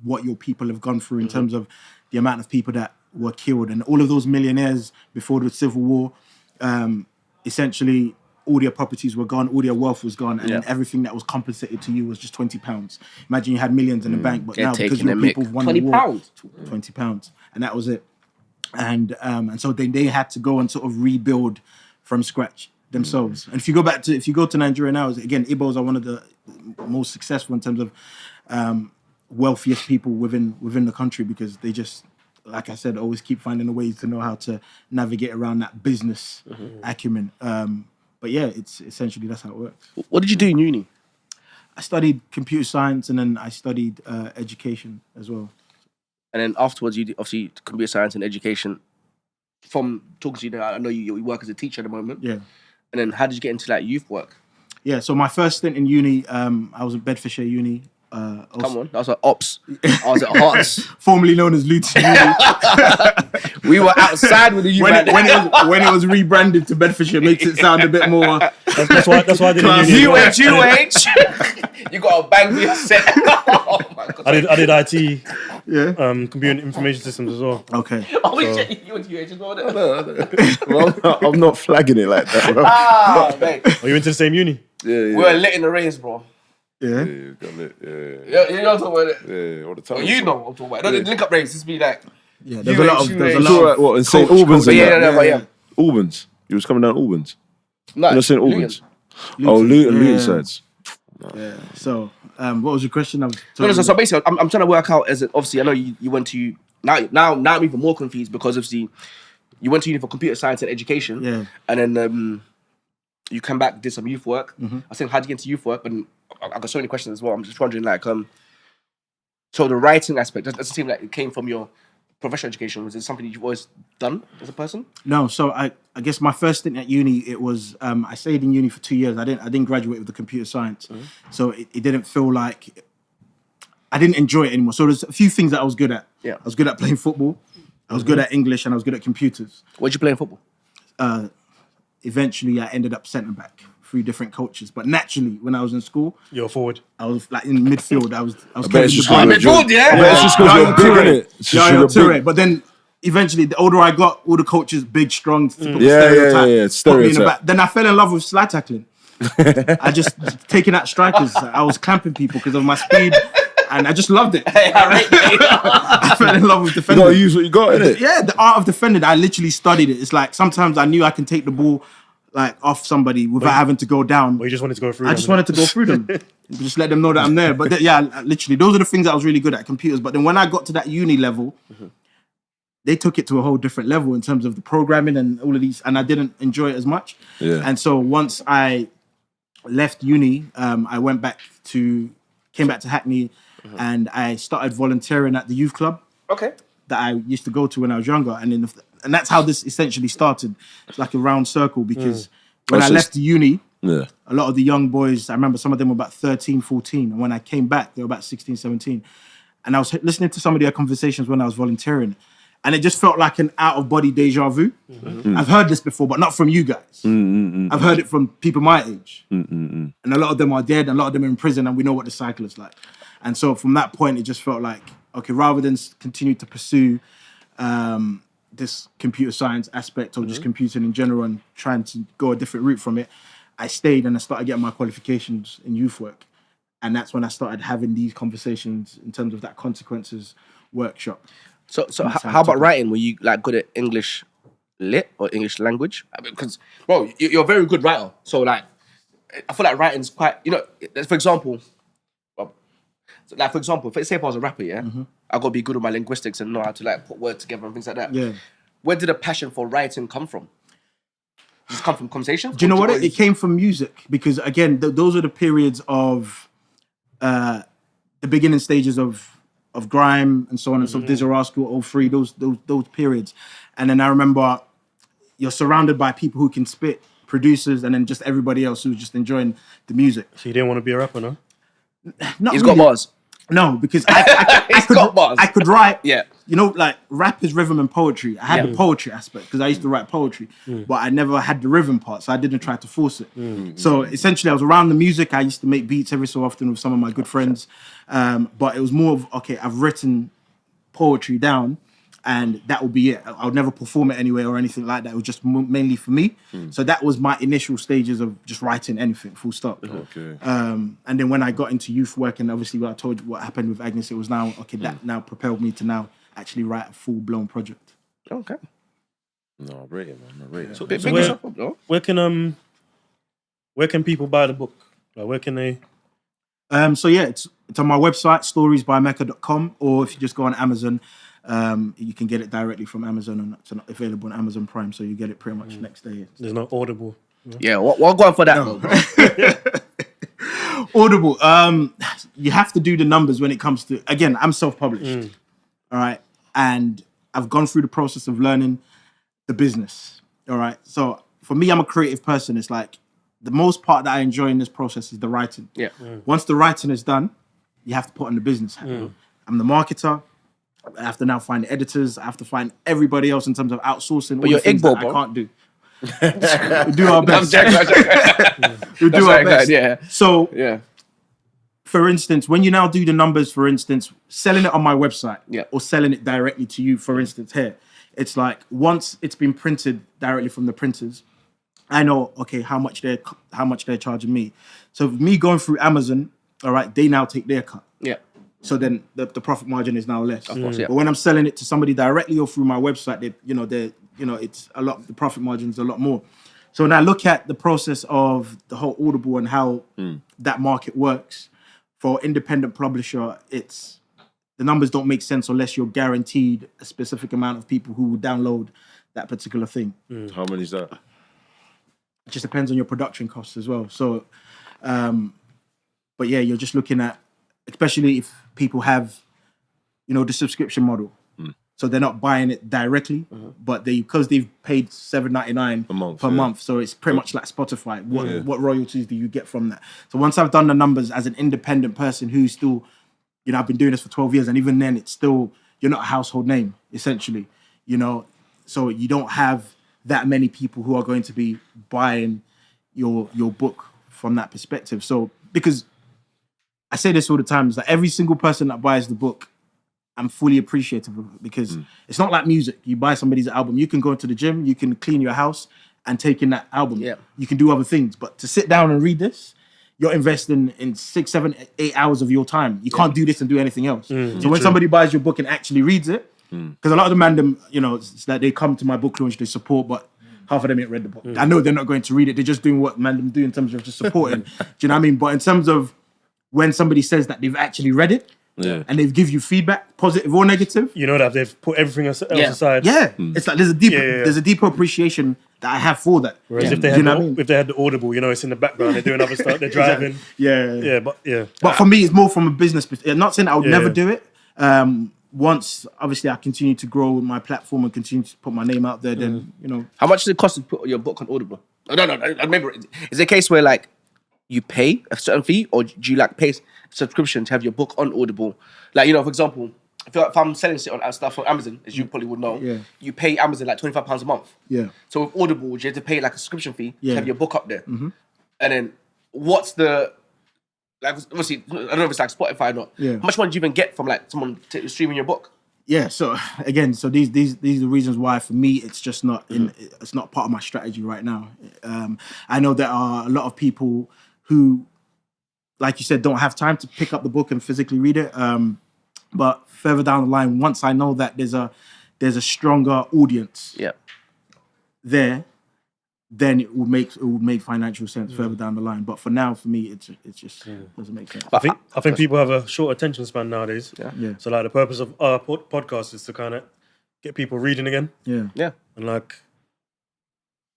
what your people have gone through in terms of the amount of people that were killed and all of those millionaires before the Civil War. Essentially, all their properties were gone, all their wealth was gone, and then everything that was compensated to you was just £20. Imagine you had millions in the bank, but now because your people won the war, £20, and that was it. And so they had to go and sort of rebuild from scratch themselves. And if you go to Nigeria now, again, Igbos are one of the most successful in terms of wealthiest people within the country because they just, like I said, always keep finding a ways to know how to navigate around that business acumen. But yeah, it's essentially that's how it works. What did you do in uni? I studied computer science and then I studied education as well. And then afterwards, you did, obviously computer science and education. From talking to you now, I know you work as a teacher at the moment. Yeah. And then how did you get into like youth work? Yeah, so my first stint in uni, I was at Bedfordshire Uni. Come on, that was at Ops. I was at Hearts. Formerly known as Luton Uni. We were outside with the youth when it was rebranded to Bedfordshire, makes it sound a bit more. That's why I did uni. UH. You got a bang for your set. Oh my God. I did IT, computer and information systems as well. Okay. Oh shit, you went to UH as well. Well, I'm not flagging it like that, bro. Mate. Oh, you went to the same uni? Yeah. We were lit in the rains, bro. Yeah. You got lit. You know what I'm talking about? Yeah, all the time. Well, you know what I'm talking about. No, the link up race, just be like. Yeah, there's a lot of what in St Albans? Yeah. Albans. You was coming down Albans. No, You're St Albans. Luton. Oh, Luton sides. Yeah. So, what was your question? So basically, I'm trying to work out as obviously I know you went to now I'm even more confused because obviously you went to uni for computer science and education, and then you come back, did some youth work. I was saying, how'd you get into youth work? And I got so many questions as well. I'm just wondering, like, so the writing aspect, does it seem like it came from your professional education? Was it something you've always done as a person? No, so I guess my first stint at uni, it was, I stayed in uni for 2 years. I didn't graduate with the computer science. So it didn't feel like, I didn't enjoy it anymore. So there's a few things that I was good at. Yeah. I was good at playing football. I was good at English and I was good at computers. What did you play in football? Eventually I ended up centre back through different coaches. But naturally, when I was in school, You're forward. I was like in midfield. I was midfield, yeah. It's just because you're big, innit? But then eventually, the older I got, all the coaches, big, strong, typical stereotype. Stereotype. Then I fell in love with slide tackling. I just taking out strikers. I was clamping people because of my speed. And I just loved it. Hey, I rate you. I fell in love with defending. You gotta use what you got, innit? Yeah, the art of defending. I literally studied it. It's like sometimes I knew I can take the ball like off somebody without having to go down. But you just wanted to go through. I just wanted to go through them, just let them know that I'm there. But literally, those are the things I was really good at, computers. But then when I got to that uni level, they took it to a whole different level in terms of the programming and all of these, and I didn't enjoy it as much. Yeah. And so once I left uni, I came back to Hackney. And I started volunteering at the youth club. Okay. That I used to go to when I was younger, and that's how this essentially started. It's like a round circle because when I left the uni, a lot of the young boys, I remember some of them were about 13, 14, and when I came back, they were about 16, 17. and I was listening to some of their conversations when I was volunteering, and it just felt like an out-of-body deja vu. I've heard this before, but not from you guys. I've heard it from people my age. And a lot of them are dead, and a lot of them are in prison, and we know what the cycle is like. And so from that point, it just felt like, okay, rather than continue to pursue this computer science aspect or just computing in general and trying to go a different route from it, I stayed and I started getting my qualifications in youth work. And that's when I started having these conversations in terms of that consequences workshop. So how about writing? Were you like good at English lit or English language? Because, bro, you're a very good writer. So like, I feel like writing's quite, for example, say if I was a rapper, I gotta be good with my linguistics and know how to like put words together and things like that. Yeah. Where did the passion for writing come from? Just come from conversation? Do you know what? It came from music because again, those are the periods of the beginning stages of grime and so on and so Dizzle Rascal, 03, those periods. And then I remember you're surrounded by people who can spit, producers, and then just everybody else who's just enjoying the music. So you didn't want to be a rapper, no? He's got bars. No, because I could write. Yeah. Like rap is rhythm and poetry. I had the poetry aspect because I used to write poetry, but I never had the rhythm part, so I didn't try to force it. So essentially, I was around the music. I used to make beats every so often with some of my good friends, but it was more of, okay, I've written poetry down, and that will be it. I would never perform it anywhere or anything like that. It was just mainly for me. So that was my initial stages of just writing anything, full stop. Okay. And then when I got into youth work, and obviously what I told you what happened with Agnes, it was now, okay, that now propelled me to now actually write a full-blown project. Okay. No, I rate it, man. I rate it. So where can people buy the book? Like, where can they? So yeah, it's on my website, storiesbymecca.com, or if you just go on Amazon, you can get it directly from Amazon, and it's available on Amazon Prime, so you get it pretty much next day. There's no Audible. Yeah, what going for that? Audible. You have to do the numbers when it comes to, again, I'm self-published. All right. And I've gone through the process of learning the business. All right. So for me, I'm a creative person. It's like the most part that I enjoy in this process is the writing. Yeah. Once the writing is done, you have to put on the business hat. I'm the marketer. I have to now find the editors. I have to find everybody else in terms of outsourcing. But you're Igbo, I bro. can't do. We do our best. We do That's our right, best. yeah. So, Yeah. for instance, when you now do the numbers, for instance, selling it on my website or selling it directly to you, for instance, here, it's like once it's been printed directly from the printers, I know, okay, how much they're charging me. So me going through Amazon, all right, they now take their cut. Yeah. So then the profit margin is now less. Of course, yeah. But when I'm selling it to somebody directly or through my website, it's a lot. The profit margin is a lot more. So when I look at the process of the whole Audible and how that market works, for independent publisher, the numbers don't make sense unless you're guaranteed a specific amount of people who will download that particular thing. How many is that? It just depends on your production costs as well. So, but yeah, you're just looking at, especially if people have, the subscription model. So they're not buying it directly, but because they've paid $7.99 per month, so it's pretty much like Spotify. What royalties do you get from that? So once I've done the numbers as an independent person who's still, I've been doing this for 12 years, and even then, it's still, you're not a household name, essentially, so you don't have that many people who are going to be buying your book from that perspective. So, because I say this all the time, is that every single person that buys the book, I'm fully appreciative of it, because it's not like music. You buy somebody's album, you can go into the gym, you can clean your house and take in that album. Yeah. You can do other things, but to sit down and read this, you're investing in 6, 7, 8 hours of your time. You can't do this and do anything else. So when somebody buys your book and actually reads it, because a lot of the Mandem, it's like they come to my book launch, they support, but half of them ain't read the book. I know they're not going to read it. They're just doing what Mandem do in terms of just supporting. Do you know what I mean? But in terms of when somebody says that they've actually read it, and they've give you feedback, positive or negative. That they've put everything else aside. Yeah. It's like there's a deeper appreciation that I have for that. Whereas if they had the Audible, it's in the background, they're doing other stuff, they're driving. But for me, it's more from a business perspective. I'm not saying I would never do it. Once, obviously, I continue to grow my platform and continue to put my name out there, then, How much does it cost to put your book on Audible? No. I remember, is it a case where, like, you pay a certain fee, or do you like pay subscription to have your book on Audible? Like, for example, if I'm selling shit on stuff on Amazon, as you probably would know, you pay Amazon like £25 a month. Yeah. So with Audible, you have to pay like a subscription fee to have your book up there. Mm-hmm. And then what's the, like, obviously, I don't know if it's like Spotify or not. Yeah. How much money do you even get from like someone streaming your book? Yeah, so again, these are the reasons why for me it's just not it's not part of my strategy right now. I know there are a lot of people who, like you said, don't have time to pick up the book and physically read it. But further down the line, once I know that there's a stronger audience there, then it would make financial sense further down the line. But for now, for me, it just doesn't make sense. I think people have a short attention span nowadays. Yeah. So like the purpose of our podcast is to kind of get people reading again. Yeah. And like,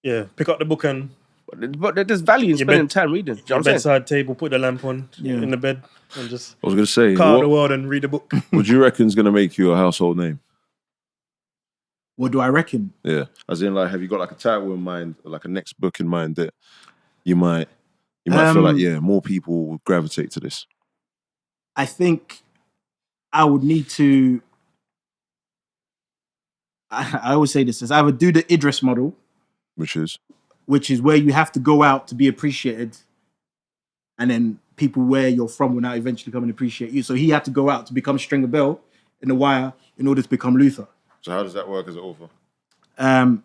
pick up the book and. But there's value in spending time reading. Do you know what I'm saying? Bedside table, put the lamp on in the bed, and just. I was going to say, cut out the world and read a book. What do you reckon is going to make you a household name? What do I reckon? Yeah, as in, like, have you got like a title in mind, or like a next book in mind that you might feel like more people will gravitate to this? I think I would need to. I always say this: is I would do the Idris model, which is where you have to go out to be appreciated, and then people where you're from will now eventually come and appreciate you. So he had to go out to become Stringer Bell in The Wire in order to become Luther. So how does that work as an author?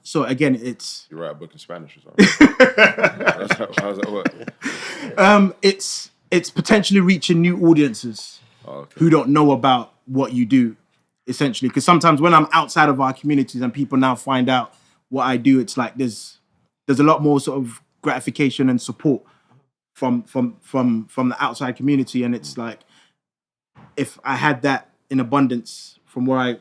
So again, it's... You write a book in Spanish or something? How does that work? It's potentially reaching new audiences who don't know about what you do, essentially. Because sometimes when I'm outside of our communities and people now find out what I do, it's like there's a lot more sort of gratification and support from the outside community. And it's like, if I had that in abundance from where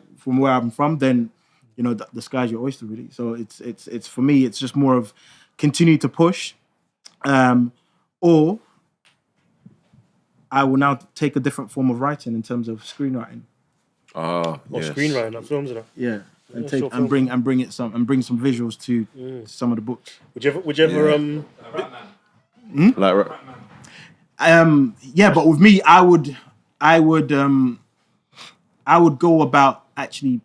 I'm from, then the sky's your oyster, really. So it's for me, it's just more of continue to push, or I will now take a different form of writing in terms of screenwriting. Or screenwriting, like films, yeah, and bring some visuals to some of the books. Whichever but with me, I would go about actually.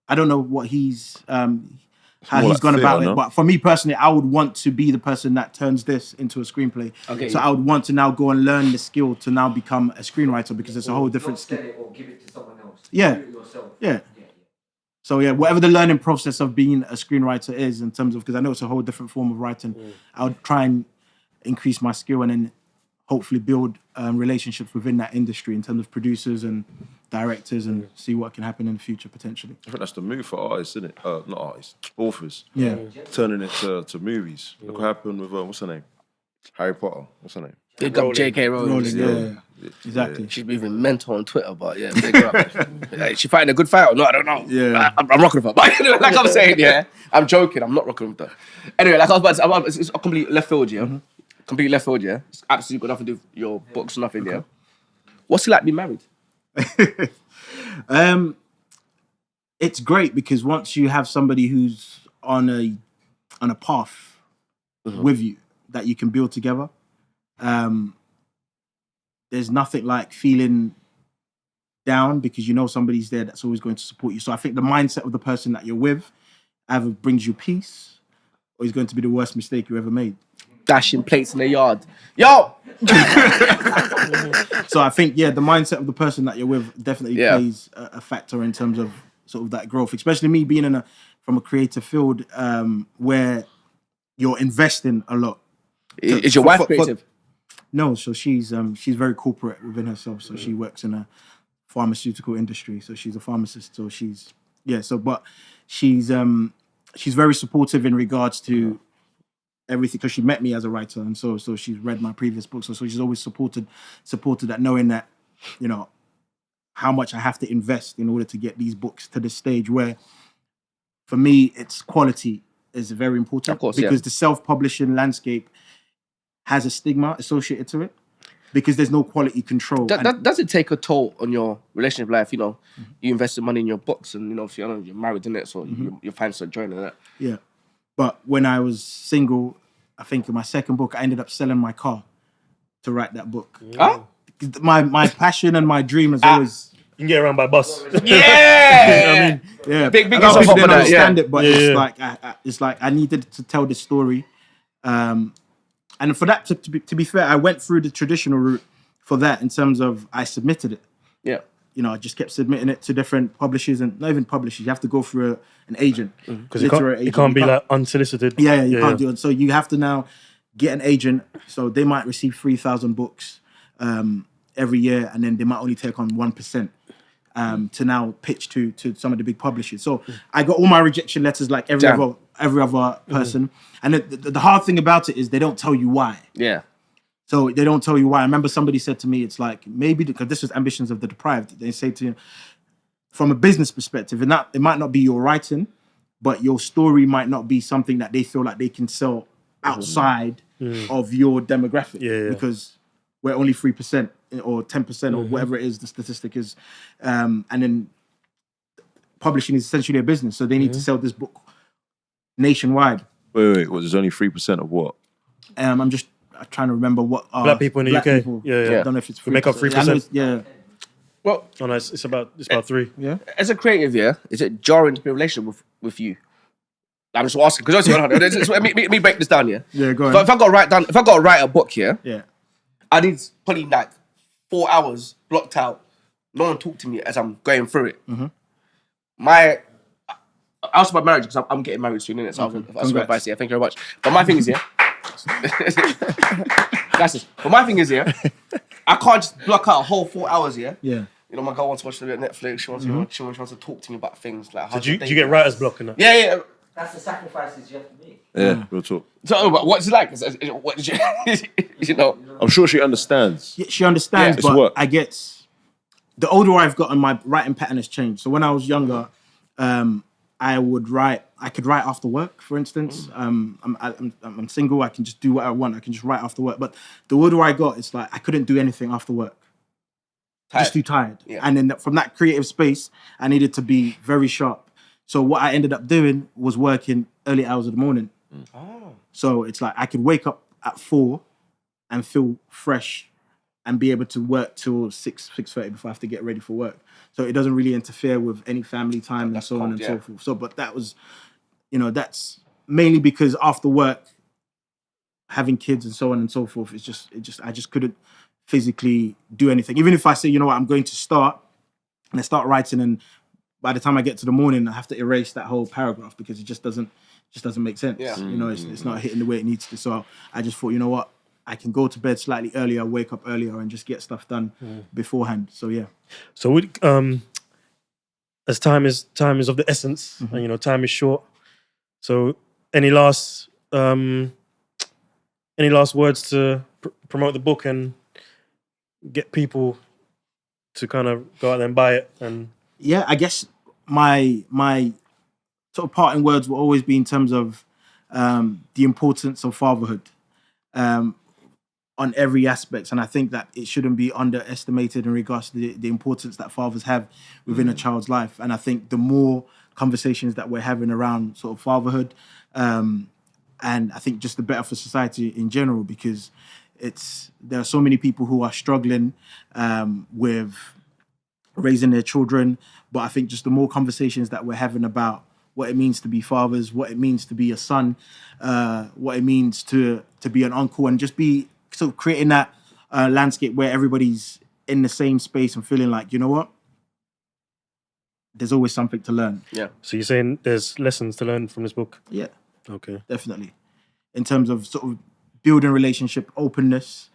I don't know what how he's gone about it, but for me personally, I would want to be the person that turns this into a screenplay. Okay. So I would want to now go and learn the skill to now become a screenwriter, because it's a whole different skill. Or give it to someone else. Yeah. Do it yourself. Yeah. So whatever the learning process of being a screenwriter is, in terms of, because I know it's a whole different form of writing, I would try and increase my skill and then hopefully build relationships within that industry in terms of producers and directors, and see what can happen in the future potentially. I think that's the move for artists, isn't it? Not artists, authors. Yeah. Turning it to movies. Look what happened with what's her name? Harry Potter. What's her name? Big up J.K. Rowling. Yeah. Exactly. She's moving mental on Twitter, but big up. She fighting a good fight or not? I don't know. Yeah. I'm rocking with her. But anyway, like I'm saying, I'm joking. I'm not rocking with her. Anyway, like I was about to say, it's a complete left field, Complete left field, It's absolutely got nothing to do with your books, nothing, What's it like being married? It's great, because once you have somebody who's on a path with you that you can build together, there's nothing like feeling down, because somebody's there that's always going to support you. So I think the mindset of the person that you're with either brings you peace, or is going to be the worst mistake you ever made. Dashing plates in the yard. Yo! So I think, the mindset of the person that you're with definitely plays a factor in terms of sort of that growth, especially me being from a creative field where you're investing a lot. Is your wife creative? No, so she's very corporate within herself. So she works in a pharmaceutical industry. So she's a pharmacist. So she's very supportive in regards to everything, because she met me as a writer, and so she's read my previous books. So she's always supported that, knowing that how much I have to invest in order to get these books to this stage where, for me, it's quality is very important. Of course, because the self-publishing landscape has a stigma associated to it, because there's no quality control. Does it take a toll on your relationship life? You invested money in your books, and obviously, I know you're married, isn't it? So you're fine to join that. Yeah. But when I was single, I think in my second book, I ended up selling my car to write that book. Huh? My passion and my dream is always. You can get around by bus. Yeah. Yeah, Big a lot of yourself people up didn't for that, understand yeah. it, but it's like I needed to tell this story, and for that to be fair, I went through the traditional route for that in terms of I submitted it. Yeah. You know, I just kept submitting it to different publishers, and not even publishers. You have to go through an agent, Because it can't be like unsolicited. Yeah, you can't do it. So you have to now get an agent. So they might receive 3,000 books every year, and then they might only take on 1%. To now pitch to some of the big publishers. So I got all my rejection letters like every other person. And the hard thing about it is they don't tell you why. Yeah. So they don't tell you why. I remember somebody said to me, it's like, maybe, because this was Ambitions of the Deprived, they say to you, from a business perspective, it might not be your writing, but your story might not be something that they feel like they can sell outside of your demographic. Because we're only 3% or 10% or whatever it is, the statistic is. And then publishing is essentially a business. So they need to sell this book nationwide. Wait. Well, there's only 3% of what? I'm just trying to remember what are Black people in the UK. People. Yeah. I don't know if it's 3%. We make up 3%. Yeah. Well, Oh no, it's about 3. Yeah. as a creative, is it jarring to be in a relationship with you? I'm just asking because let me break this down. Yeah, go So on. if I got to write a book here, Yeah. I need probably like 4 hours blocked out. No one talk to me as I'm going through it. I asked about marriage because I'm getting married soon, innit? So I was advice here. Thank you very much. But my thing is, that's it. But my thing is, I can't just block out a whole 4 hours, Yeah. You know, my girl wants to watch a bit of Netflix. She wants to talk to me about things like how. Did you get writer's block in that? Yeah. That's the sacrifices you have to make. Yeah, real talk. So, what's it like? What did you know? I'm sure she understands. Yeah, she understands, it's but work. I guess the older I've gotten, my writing pattern has changed. So when I was younger, I could write after work, for instance. I'm single, I can just do what I want. I can just write after work. But the older I got, it's like I couldn't do anything after work. Just too tired. Yeah. And then from that creative space, I needed to be very sharp. So what I ended up doing was working early hours of the morning. So it's like I could wake up at 4 and feel fresh and be able to work till 6:30 before I have to get ready for work. So it doesn't really interfere with any family time and so on and so forth. So, but that was, that's mainly because after work, having kids and so on and so forth, I just couldn't physically do anything. Even if I say, you know what, I'm going to start, and I start writing, and by the time I get to the morning, I have to erase that whole paragraph because it just doesn't make sense. Yeah. It's not hitting the way it needs to. So I just thought, you know what, I can go to bed slightly earlier, wake up earlier, and just get stuff done beforehand. So yeah. So as time is of the essence, and time is short. So any last words to promote the book and get people to kind of go out there and buy it? And yeah, I guess my sort of parting words will always be in terms of the importance of fatherhood on every aspect. And I think that it shouldn't be underestimated in regards to the importance that fathers have within a child's life. And I think the more conversations that we're having around sort of fatherhood, and I think just the better for society in general, because there are so many people who are struggling with raising their children. But I think just the more conversations that we're having about what it means to be fathers, what it means to be a son, what it means to be an uncle, and just be sort of creating that landscape where everybody's in the same space and feeling like, you know what, there's always something to learn. Yeah. So you're saying there's lessons to learn from this book? Yeah. Okay. Definitely. In terms of sort of building relationship, openness.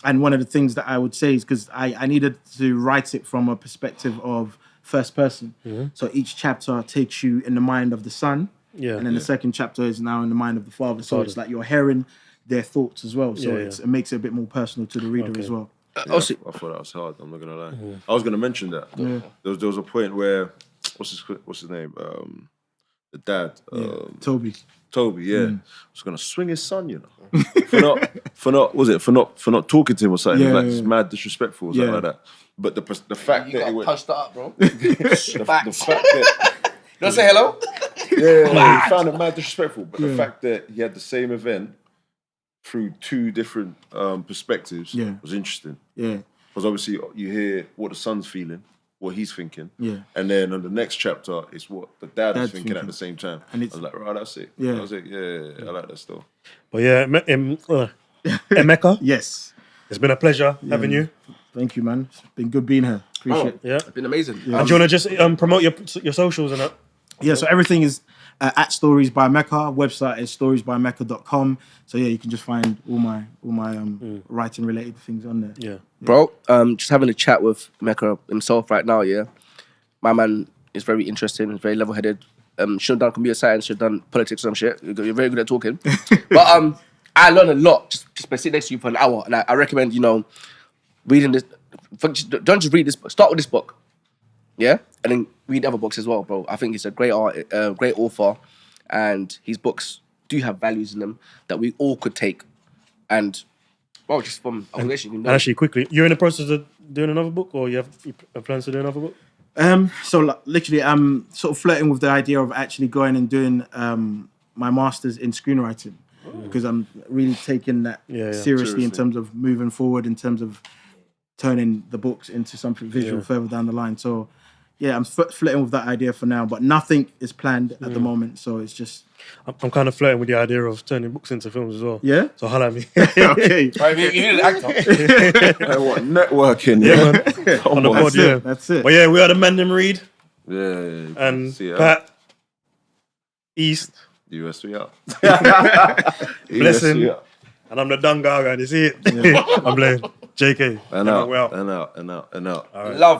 And one of the things that I would say is because I needed to write it from a perspective of first person. So each chapter takes you in the mind of the son. Yeah. And then the second chapter is now in the mind of the father. So it's like you're hearing their thoughts as well. So it makes it a bit more personal to the reader as well. I thought that was hard. I'm not gonna lie. I was gonna mention that. There was a point where what's his name? The dad. Toby. Was gonna swing his son, for not talking to him or something. It was like just mad disrespectful or something like that. But the fact You that it got went, punched up, bro. the fact that You don't say hello? he found it mad disrespectful. But the fact that he had the same event through two different perspectives was interesting. Yeah. Because obviously you hear what the son's feeling, what he's thinking. Yeah. And then on the next chapter, it's what the dad is thinking at the same time. And I was like, right, that's it. Yeah. I was like, yeah, I like that stuff. But yeah, Emeka, Yes. it's been a pleasure having you. Thank you, man. It's been good being here. Appreciate it. Yeah. It's been amazing. And do you want to just promote your socials and that? Yeah, so everything is at Stories by Emeka. Website is storiesbymeka.com. So yeah, you can just find all my writing related things on there. Yeah. Bro, just having a chat with Emeka himself right now, yeah. My man is very interesting, he's very level-headed. Should have done computer science, should have done politics or some shit. You're very good at talking. But I learned a lot just by sitting next to you for an hour. And I recommend, reading this. Don't just read this book. Start with this book. Yeah? And then read other books as well, bro. I think he's a great author. And his books do have values in them that we all could take. And, well, just from observation. And actually, quickly, you're in the process of doing another book, or you have plans to do another book? So literally, I'm sort of flirting with the idea of actually going and doing my master's in screenwriting because I'm really taking that seriously in terms of moving forward, in terms of turning the books into something visual further down the line. So yeah, I'm flirting with that idea for now, but nothing is planned at the moment. So it's just... I'm kind of flirting with the idea of turning books into films as well. Yeah? So holla at me. Okay. Right, you need an actor. What, networking? Yeah, man. On the pod, That's it. But yeah, we are the Mandem Read. Yeah. And Pat, East. US, we out. Blessing. And I'm the Dungaga, you see it? I'm playing JK. And out. We're out. And out. All right. Love.